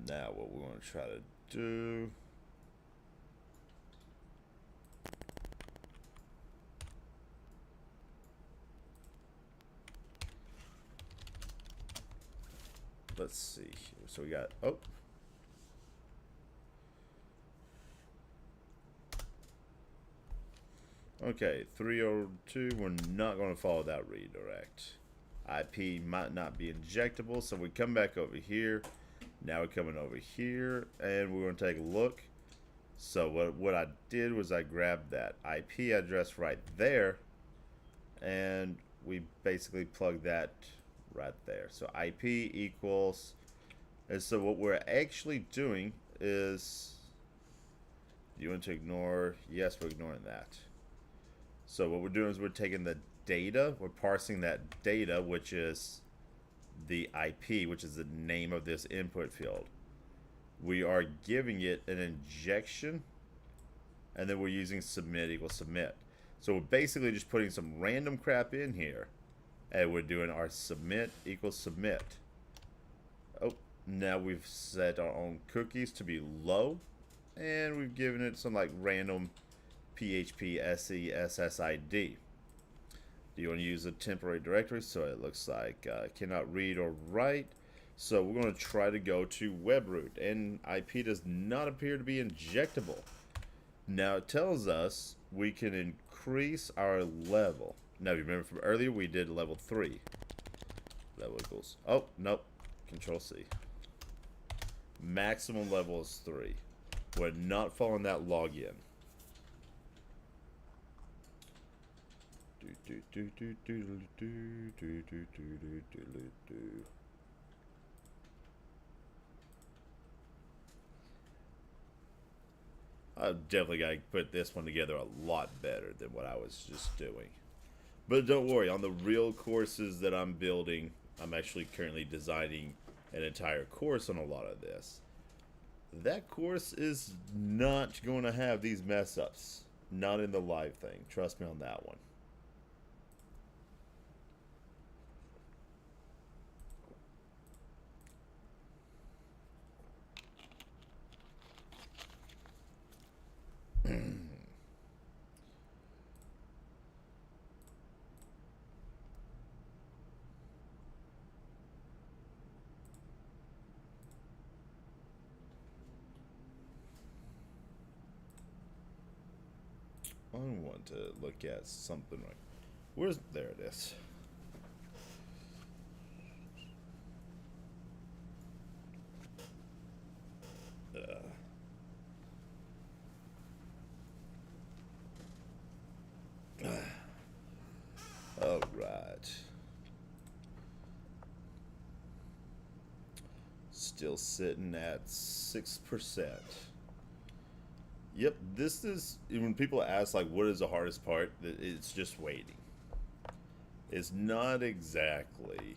Now what we're going to try to do. Let's see here. So we got, oh. Okay, 302, we're not going to follow that redirect. IP might not be injectable, so we come back over here. Now we're coming over here, and we're going to take a look. So what I did was I grabbed that IP address right there, and we basically plugged that right there. So IP equals, and so what we're actually doing is, you want to ignore, yes, we're ignoring that. So what we're doing is we're taking the data, we're parsing that data, which is the IP, which is the name of this input field. We are giving it an injection, and then we're using submit equals submit. So we're basically just putting some random crap in here, and we're doing our submit equals submit. Oh, now we've set our own cookies to be low, and we've given it some like random PHP SE SSID. Do you want to use a temporary directory? So it looks like cannot read or write. So we're going to try to go to web root, and IP does not appear to be injectable. Now it tells us we can increase our level. Now you remember from earlier we did level 3. Level equals, oh nope, Control C. Maximum level is 3. We're not following that login. I've definitely got to put this one together a lot better than what I was just doing. But don't worry, on the real courses that I'm building, I'm actually currently designing an entire course on a lot of this. That course is not going to have these mess ups. Not in the live thing. Trust me on that one. I want to look at something like, where's, there it is. All right. Still sitting at 6%. Yep, this is, when people ask like what is the hardest part, it's just waiting. It's not exactly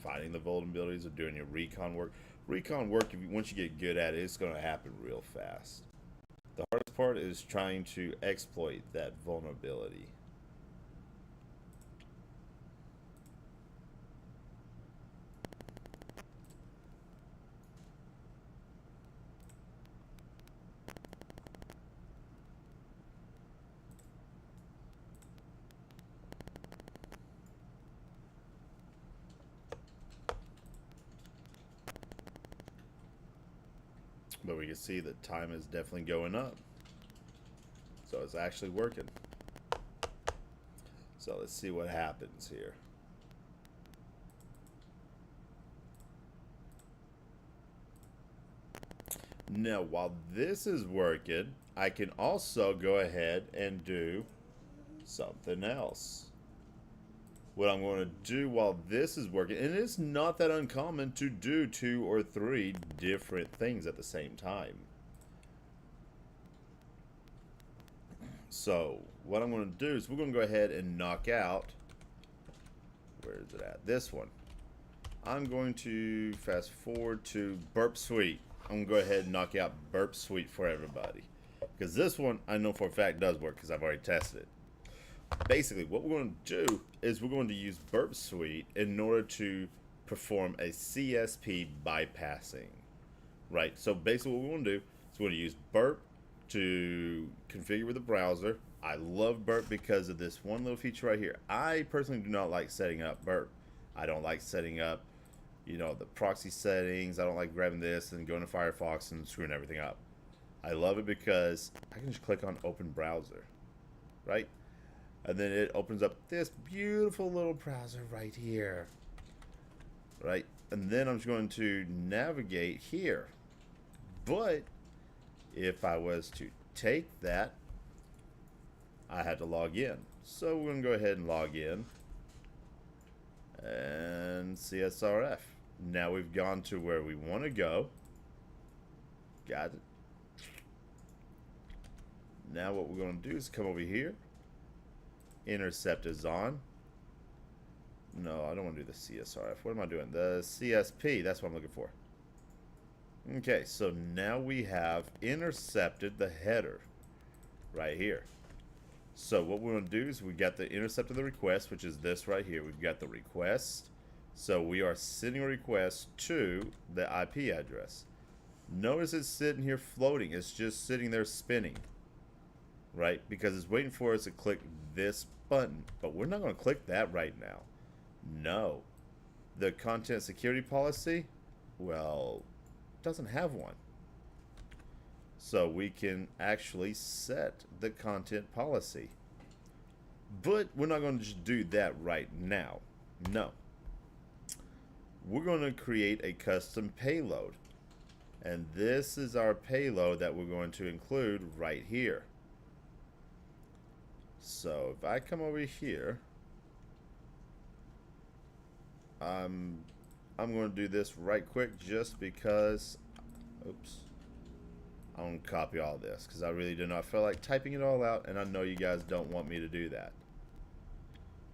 finding the vulnerabilities or doing your recon work. Recon work, once you get good at it, it's going to happen real fast. The hardest part is trying to exploit that vulnerability. But we can see that time is definitely going up. So it's actually working. So let's see what happens here. Now, while this is working, I can also go ahead and do something else. What I'm going to do while this is working, and it's not that uncommon to do 2 or 3 different things at the same time. So what I'm going to do is we're going to go ahead and knock out, where is it at? This one. I'm going to fast forward to Burp Suite. I'm going to go ahead and knock out Burp Suite for everybody. Because this one I know for a fact does work because I've already tested it. Basically, what we're going to do is we're going to use Burp Suite in order to perform a CSP bypassing, right? So basically what we're going to do is we're going to use Burp to configure with the browser. I love Burp because of this one little feature right here. I personally do not like setting up Burp. I don't like setting up, you know, the proxy settings. I don't like grabbing this and going to Firefox and screwing everything up. I love it because I can just click on Open Browser, right? And then it opens up this beautiful little browser right here, right? And then I'm just going to navigate here. But if I was to take that, I had to log in. So we're going to go ahead and log in and CSRF. Now we've gone to where we want to go. Got it. Now what we're going to do is come over here. Intercept is on. No, I don't want to do the CSRF. What am I doing? The CSP. That's what I'm looking for. Okay, so now we have intercepted the header. right here. So what we're going to do is we got the intercept of the request, which is this right here. We've got the request. So we are sending a request to the IP address. Notice it's sitting here floating. It's just sitting there spinning, right? Because it's waiting for us to click this button. But we're not going to click that right now. No. The content security policy, well, doesn't have one. So we can actually set the content policy. But we're not going to just do that right now. No. We're going to create a custom payload. And this is our payload that we're going to include right here. So if I come over here, I'm going to do this right quick just because, oops, I'm going to copy all this because I really do not feel like typing it all out, and I know you guys don't want me to do that.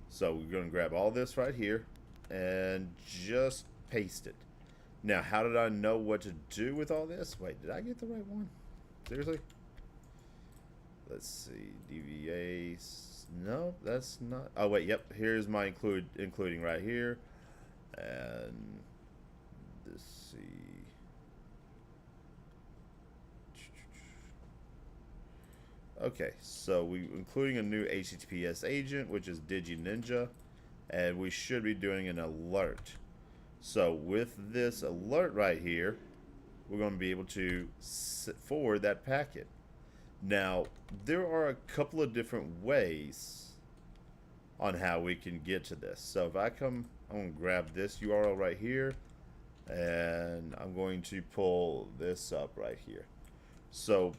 So we're going to grab all this right here and just paste it. Now, how did I know what to do with all this? Wait, did I get the right one? Seriously? Let's see. DVA. No, that's not. Oh, wait, yep. Here's my including right here. And let's see. Okay, so we're including a new HTTPS agent, which is DigiNinja, and we should be doing an alert. So with this alert right here, we're going to be able to forward that packet. Now, there are a couple of different ways on how we can get to this. So if I'm going to grab this URL right here, and I'm going to pull this up right here. So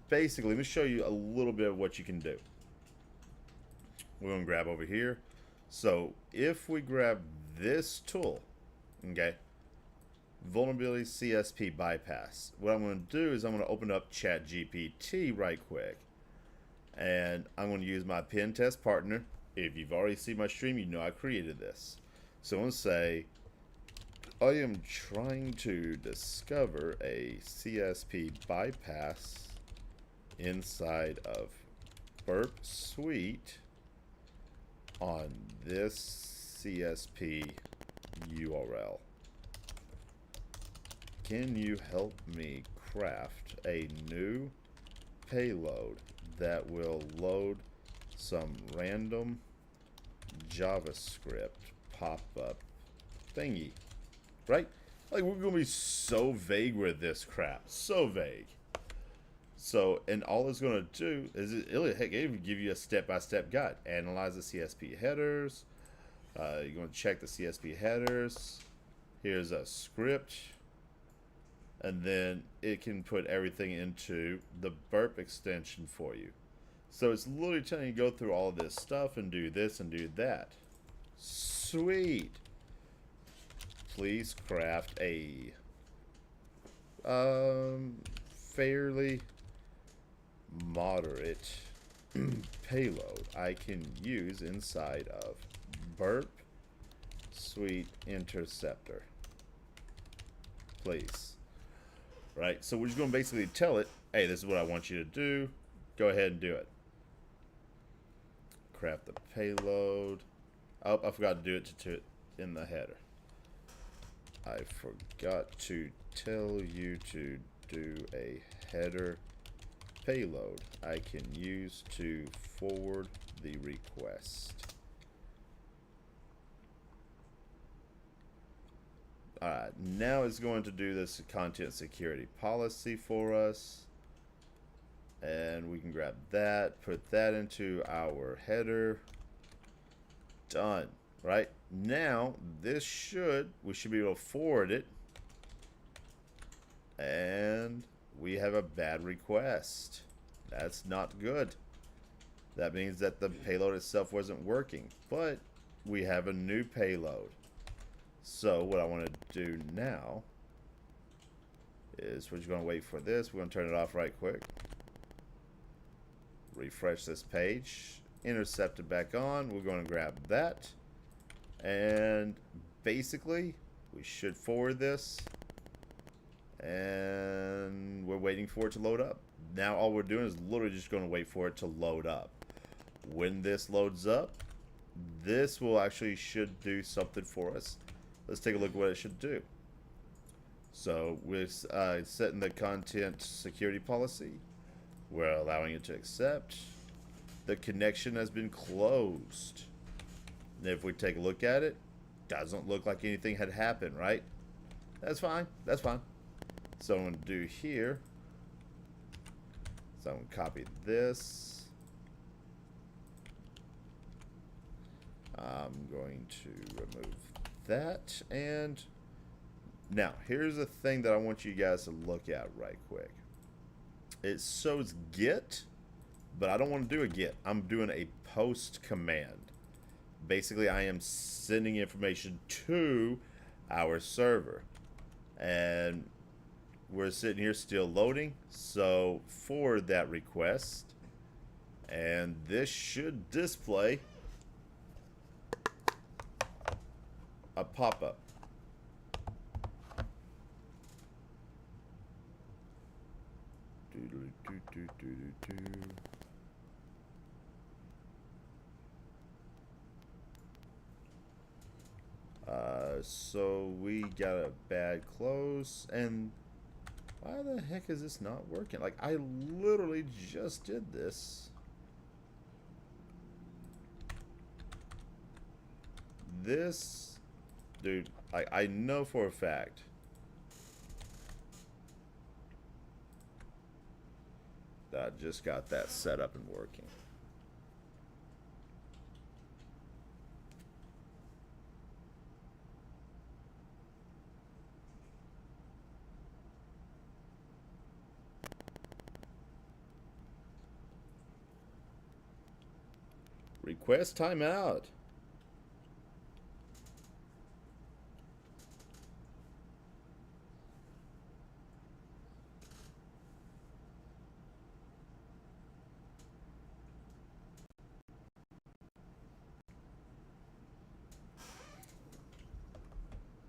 basically, let me show you a little bit of what you can do. We're going to grab over here. So if we grab this tool, okay, vulnerability CSP bypass, what I'm going to do is I'm going to open up ChatGPT right quick, and I'm going to use my pen test partner. If you've already seen my stream, you know I created this. So I'm going to say, I am trying to discover a CSP bypass inside of Burp Suite on this CSP URL. Can you help me craft a new payload that will load some random JavaScript pop-up thingy? Right? Like, we're going to be so vague with this crap. So vague. So, and all it's going to do is it'll even give you a step-by-step guide. Analyze the CSP headers. You're going to check the CSP headers. Here's a script. And then it can put everything into the Burp extension for you. So it's literally telling you to go through all of this stuff and do this and do that. Sweet. Please craft a fairly moderate payload I can use inside of Burp Suite Interceptor. Please. Right, so we're just going to basically tell it, hey, this is what I want you to do. Go ahead and do it. Craft the payload. Oh, I forgot to do it in the header. I forgot to tell you to do a header payload I can use to forward the request. Alright, now it's going to do this content security policy for us. And we can grab that, put that into our header. Done. Right? Now, we should be able to forward it. And we have a bad request. That's not good. That means that the payload itself wasn't working. But we have a new payload. So what I want to do now is we're just going to wait for this. We're going to turn it off right quick. Refresh this page. Intercept it back on. We're going to grab that. And basically, we should forward this. And we're waiting for it to load up. Now all we're doing is literally just going to wait for it to load up. When this loads up, this will actually should do something for us. Let's take a look at what it should do. So we're setting the content security policy. We're allowing it to accept. The connection has been closed. And if we take a look at it, doesn't look like anything had happened, right? That's fine. That's fine. So I'm going to do here. So I'm going to copy this. I'm going to remove that. And now, here's the thing that I want you guys to look at right quick. It shows get, but I don't want to do a get. I'm doing a post command. Basically, I am sending information to our server. And we're sitting here still loading. So forward that request. And this should display a pop-up. So we got a bad close, and why the heck is this not working? Like, I literally just did this. This, dude, I know for a fact that I just got that set up and working. Request timeout.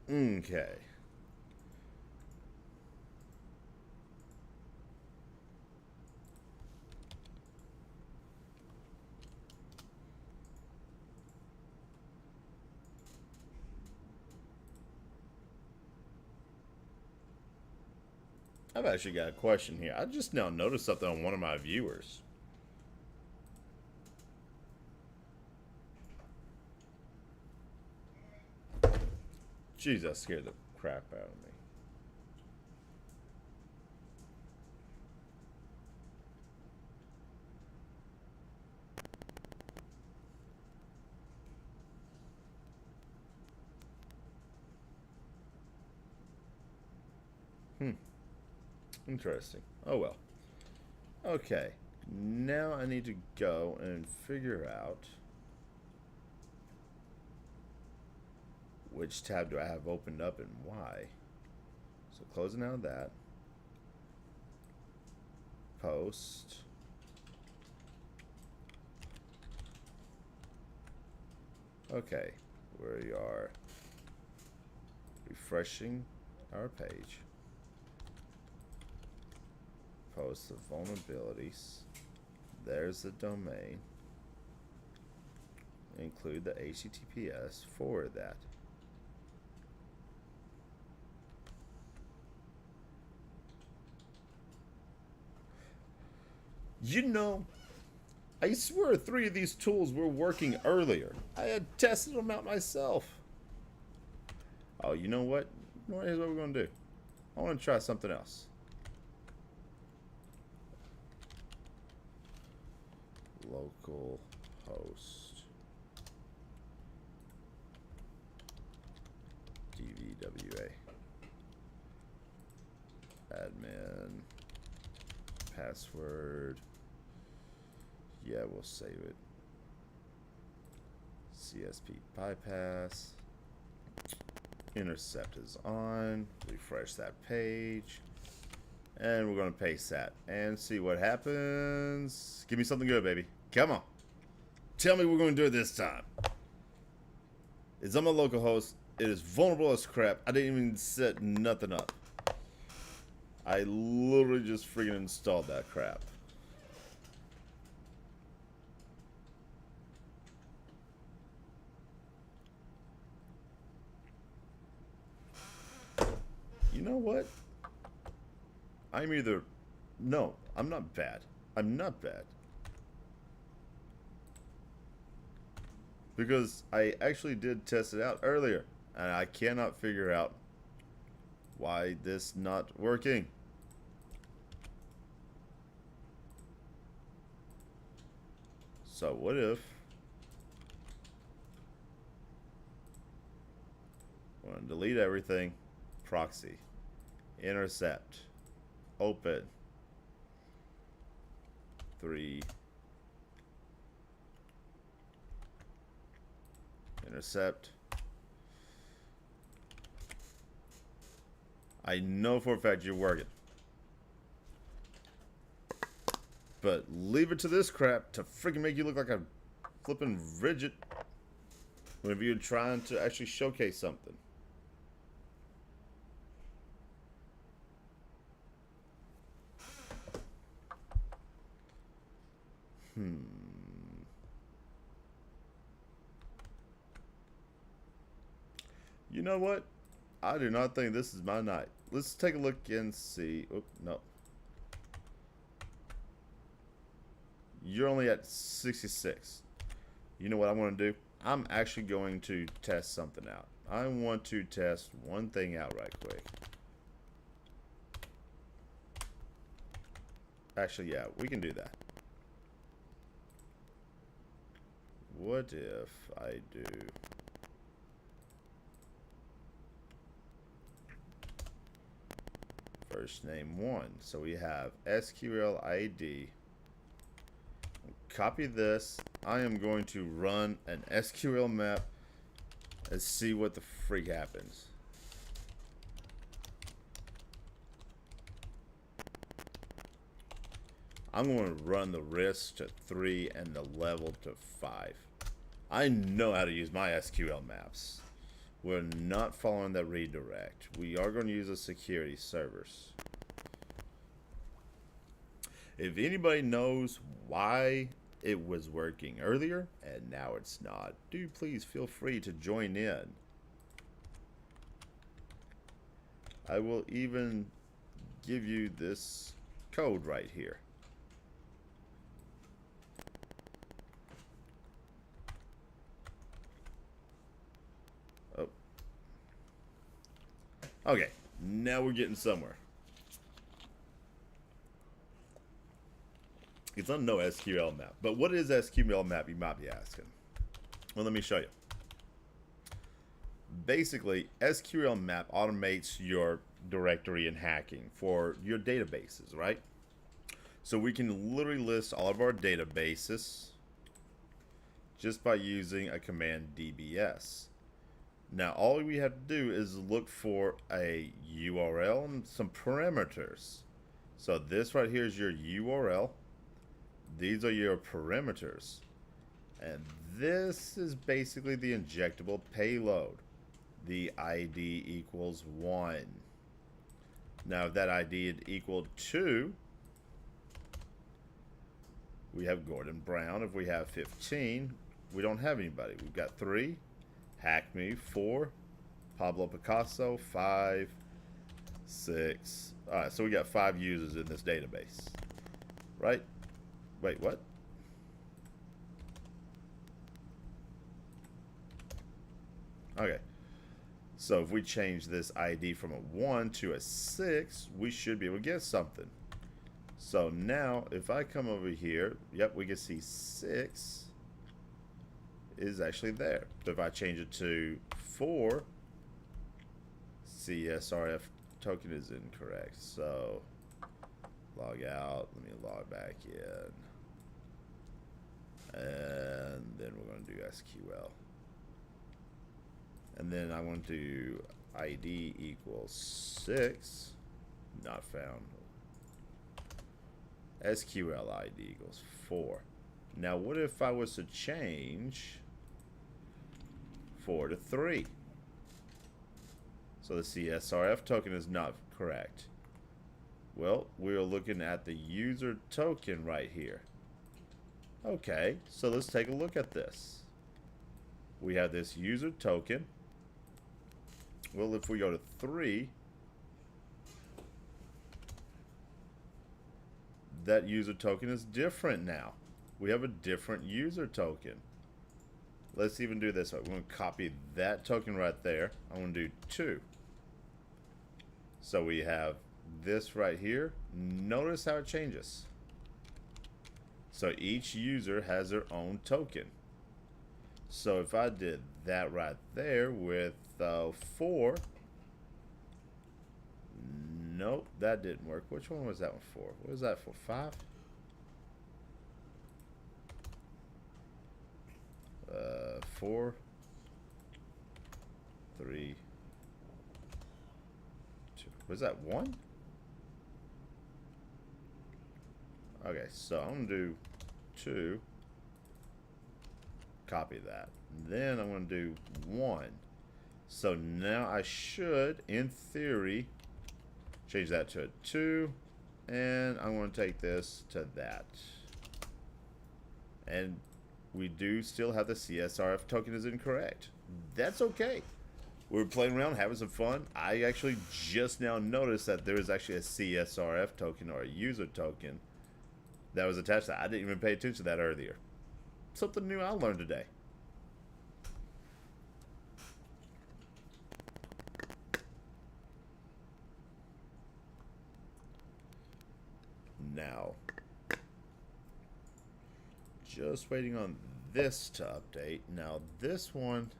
Okay. I've actually got a question here. I just now noticed something on one of my viewers. Jeez, that scared the crap out of me. Interesting. Oh well. Okay. Now I need to go and figure out which tab do I have opened up and why. So closing out of that. Post. Okay. We are refreshing our page. Post the vulnerabilities. There's the domain. Include the HTTPS for that. You know, I swear 3 of these tools were working earlier. I had tested them out myself. Oh, you know what? Here's what we're going to do. I want to try something else. Local host DVWA admin password. Yeah, we'll save it. CSP bypass. Intercept is on. Refresh that page. And we're going to paste that and see what happens. Give me something good, baby. Come on. Tell me we're going to do it this time. It's on my local host. It is vulnerable as crap. I didn't even set nothing up. I literally just freaking installed that crap. You know what? I'm either... No, I'm not bad. I'm not bad. Because I actually did test it out earlier. And I cannot figure out why this not working. So what if... I want to delete everything. Proxy. Intercept. Open. 3. Intercept. I know for a fact you're working. But leave it to this crap to freaking make you look like a flippin' rigid whenever you're trying to actually showcase something. You know what? I do not think this is my night. Let's take a look and see. Oh, no. You're only at 66. You know what I'm going to do? I'm actually going to test something out. I want to test one thing out right quick. Actually, yeah, we can do that. What if I do... first name 1. So we have SQL ID. Copy this. I am going to run an SQLmap and see what the freak happens. I'm going to run the risk to 3 and the level to 5. I know how to use my SQL maps. We're not following that redirect. We are going to use the security servers. If anybody knows why it was working earlier and now it's not, do please feel free to join in. I will even give you this code right here. Oh. Okay, now we're getting somewhere. It's on no SQLmap. But what is SQLmap, you might be asking? Well, let me show you. Basically, SQLmap automates your directory and hacking for your databases, right? So we can literally list all of our databases just by using a command dbs. Now, all we have to do is look for a URL and some parameters. So this right here is your URL. These are your parameters. And this is basically the injectable payload. The ID equals 1. Now, if that ID had equaled 2, we have Gordon Brown. If we have 15, we don't have anybody. We've got 3, Hack Me, 4, Pablo Picasso, 5, 6. All right, so we got 5 users in this database, right? Wait, what? Okay. So if we change this ID from a 1 to a 6, we should be able to get something. So now, if I come over here, yep, we can see 6 is actually there. So if I change it to 4, CSRF token is incorrect. So log out, let me log back in. And then we're going to do SQL. And then I want to do ID equals 6. Not found. SQL ID equals 4. Now what if I was to change 4 to 3? So the CSRF token is not correct. Well, we're looking at the user token right here. Okay, so let's take a look at this. We have this user token. Well, if we go to 3, that user token is different now. We have a different user token. Let's even do this. I'm going to copy that token right there. I'm going to do 2. So we have this right here. Notice how it changes. So each user has their own token. So if I did that right there with 4, nope, that didn't work. Which one was that one for? What was that for? 5? 4, 3, 2. Was that 1? Okay, so I'm gonna do 2. Copy that. Then I'm going to do 1. So now I should, in theory, change that to a 2. And I'm going to take this to that. And we do still have the CSRF token is incorrect. That's okay. We're playing around, having some fun. I actually just now noticed that there is actually a CSRF token or a user token that was attached to that. I didn't even pay attention to that earlier. Something new I learned today. Now, just waiting on this to update. Now, this one,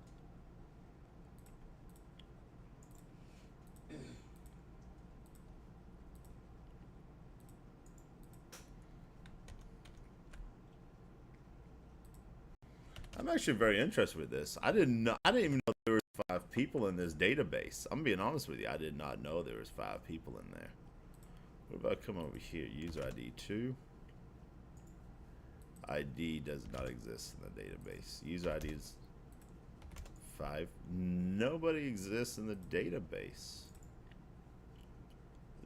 I'm actually very interested with this. I didn't even know there were 5 people in this database. I'm being honest with you. I did not know there was 5 people in there. What about come over here? User ID 2. ID does not exist in the database. User ID is 5. Nobody exists in the database.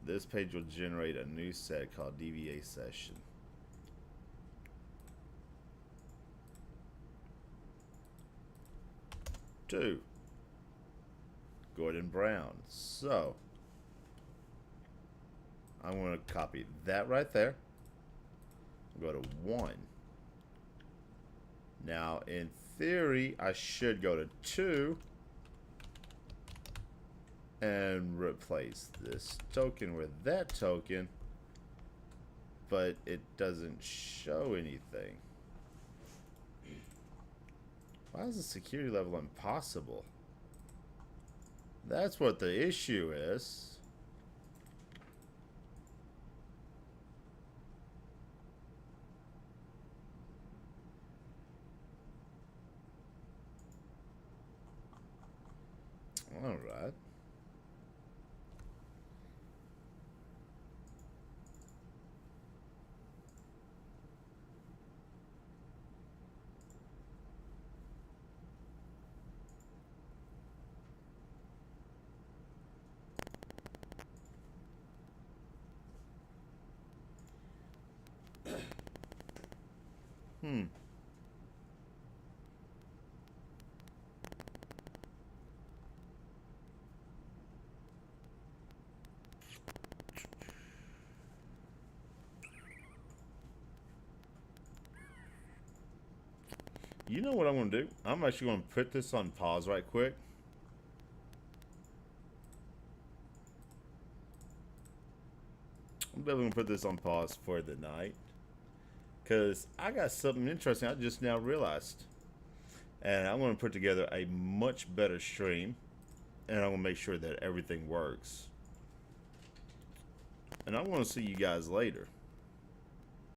This page will generate a new set called DVWA session. Two. Gordon Brown. So I'm going to copy that right there. Go to 1. Now, in theory, I should go to 2 and replace this token with that token, but it doesn't show anything. Why is the security level impossible? That's what the issue is. All right. You know what I'm going to do? I'm actually going to put this on pause right quick. I'm definitely going to put this on pause for the night, because I got something interesting I just now realized. And I'm going to put together a much better stream, and I'm going to make sure that everything works. And I'm going to see you guys later.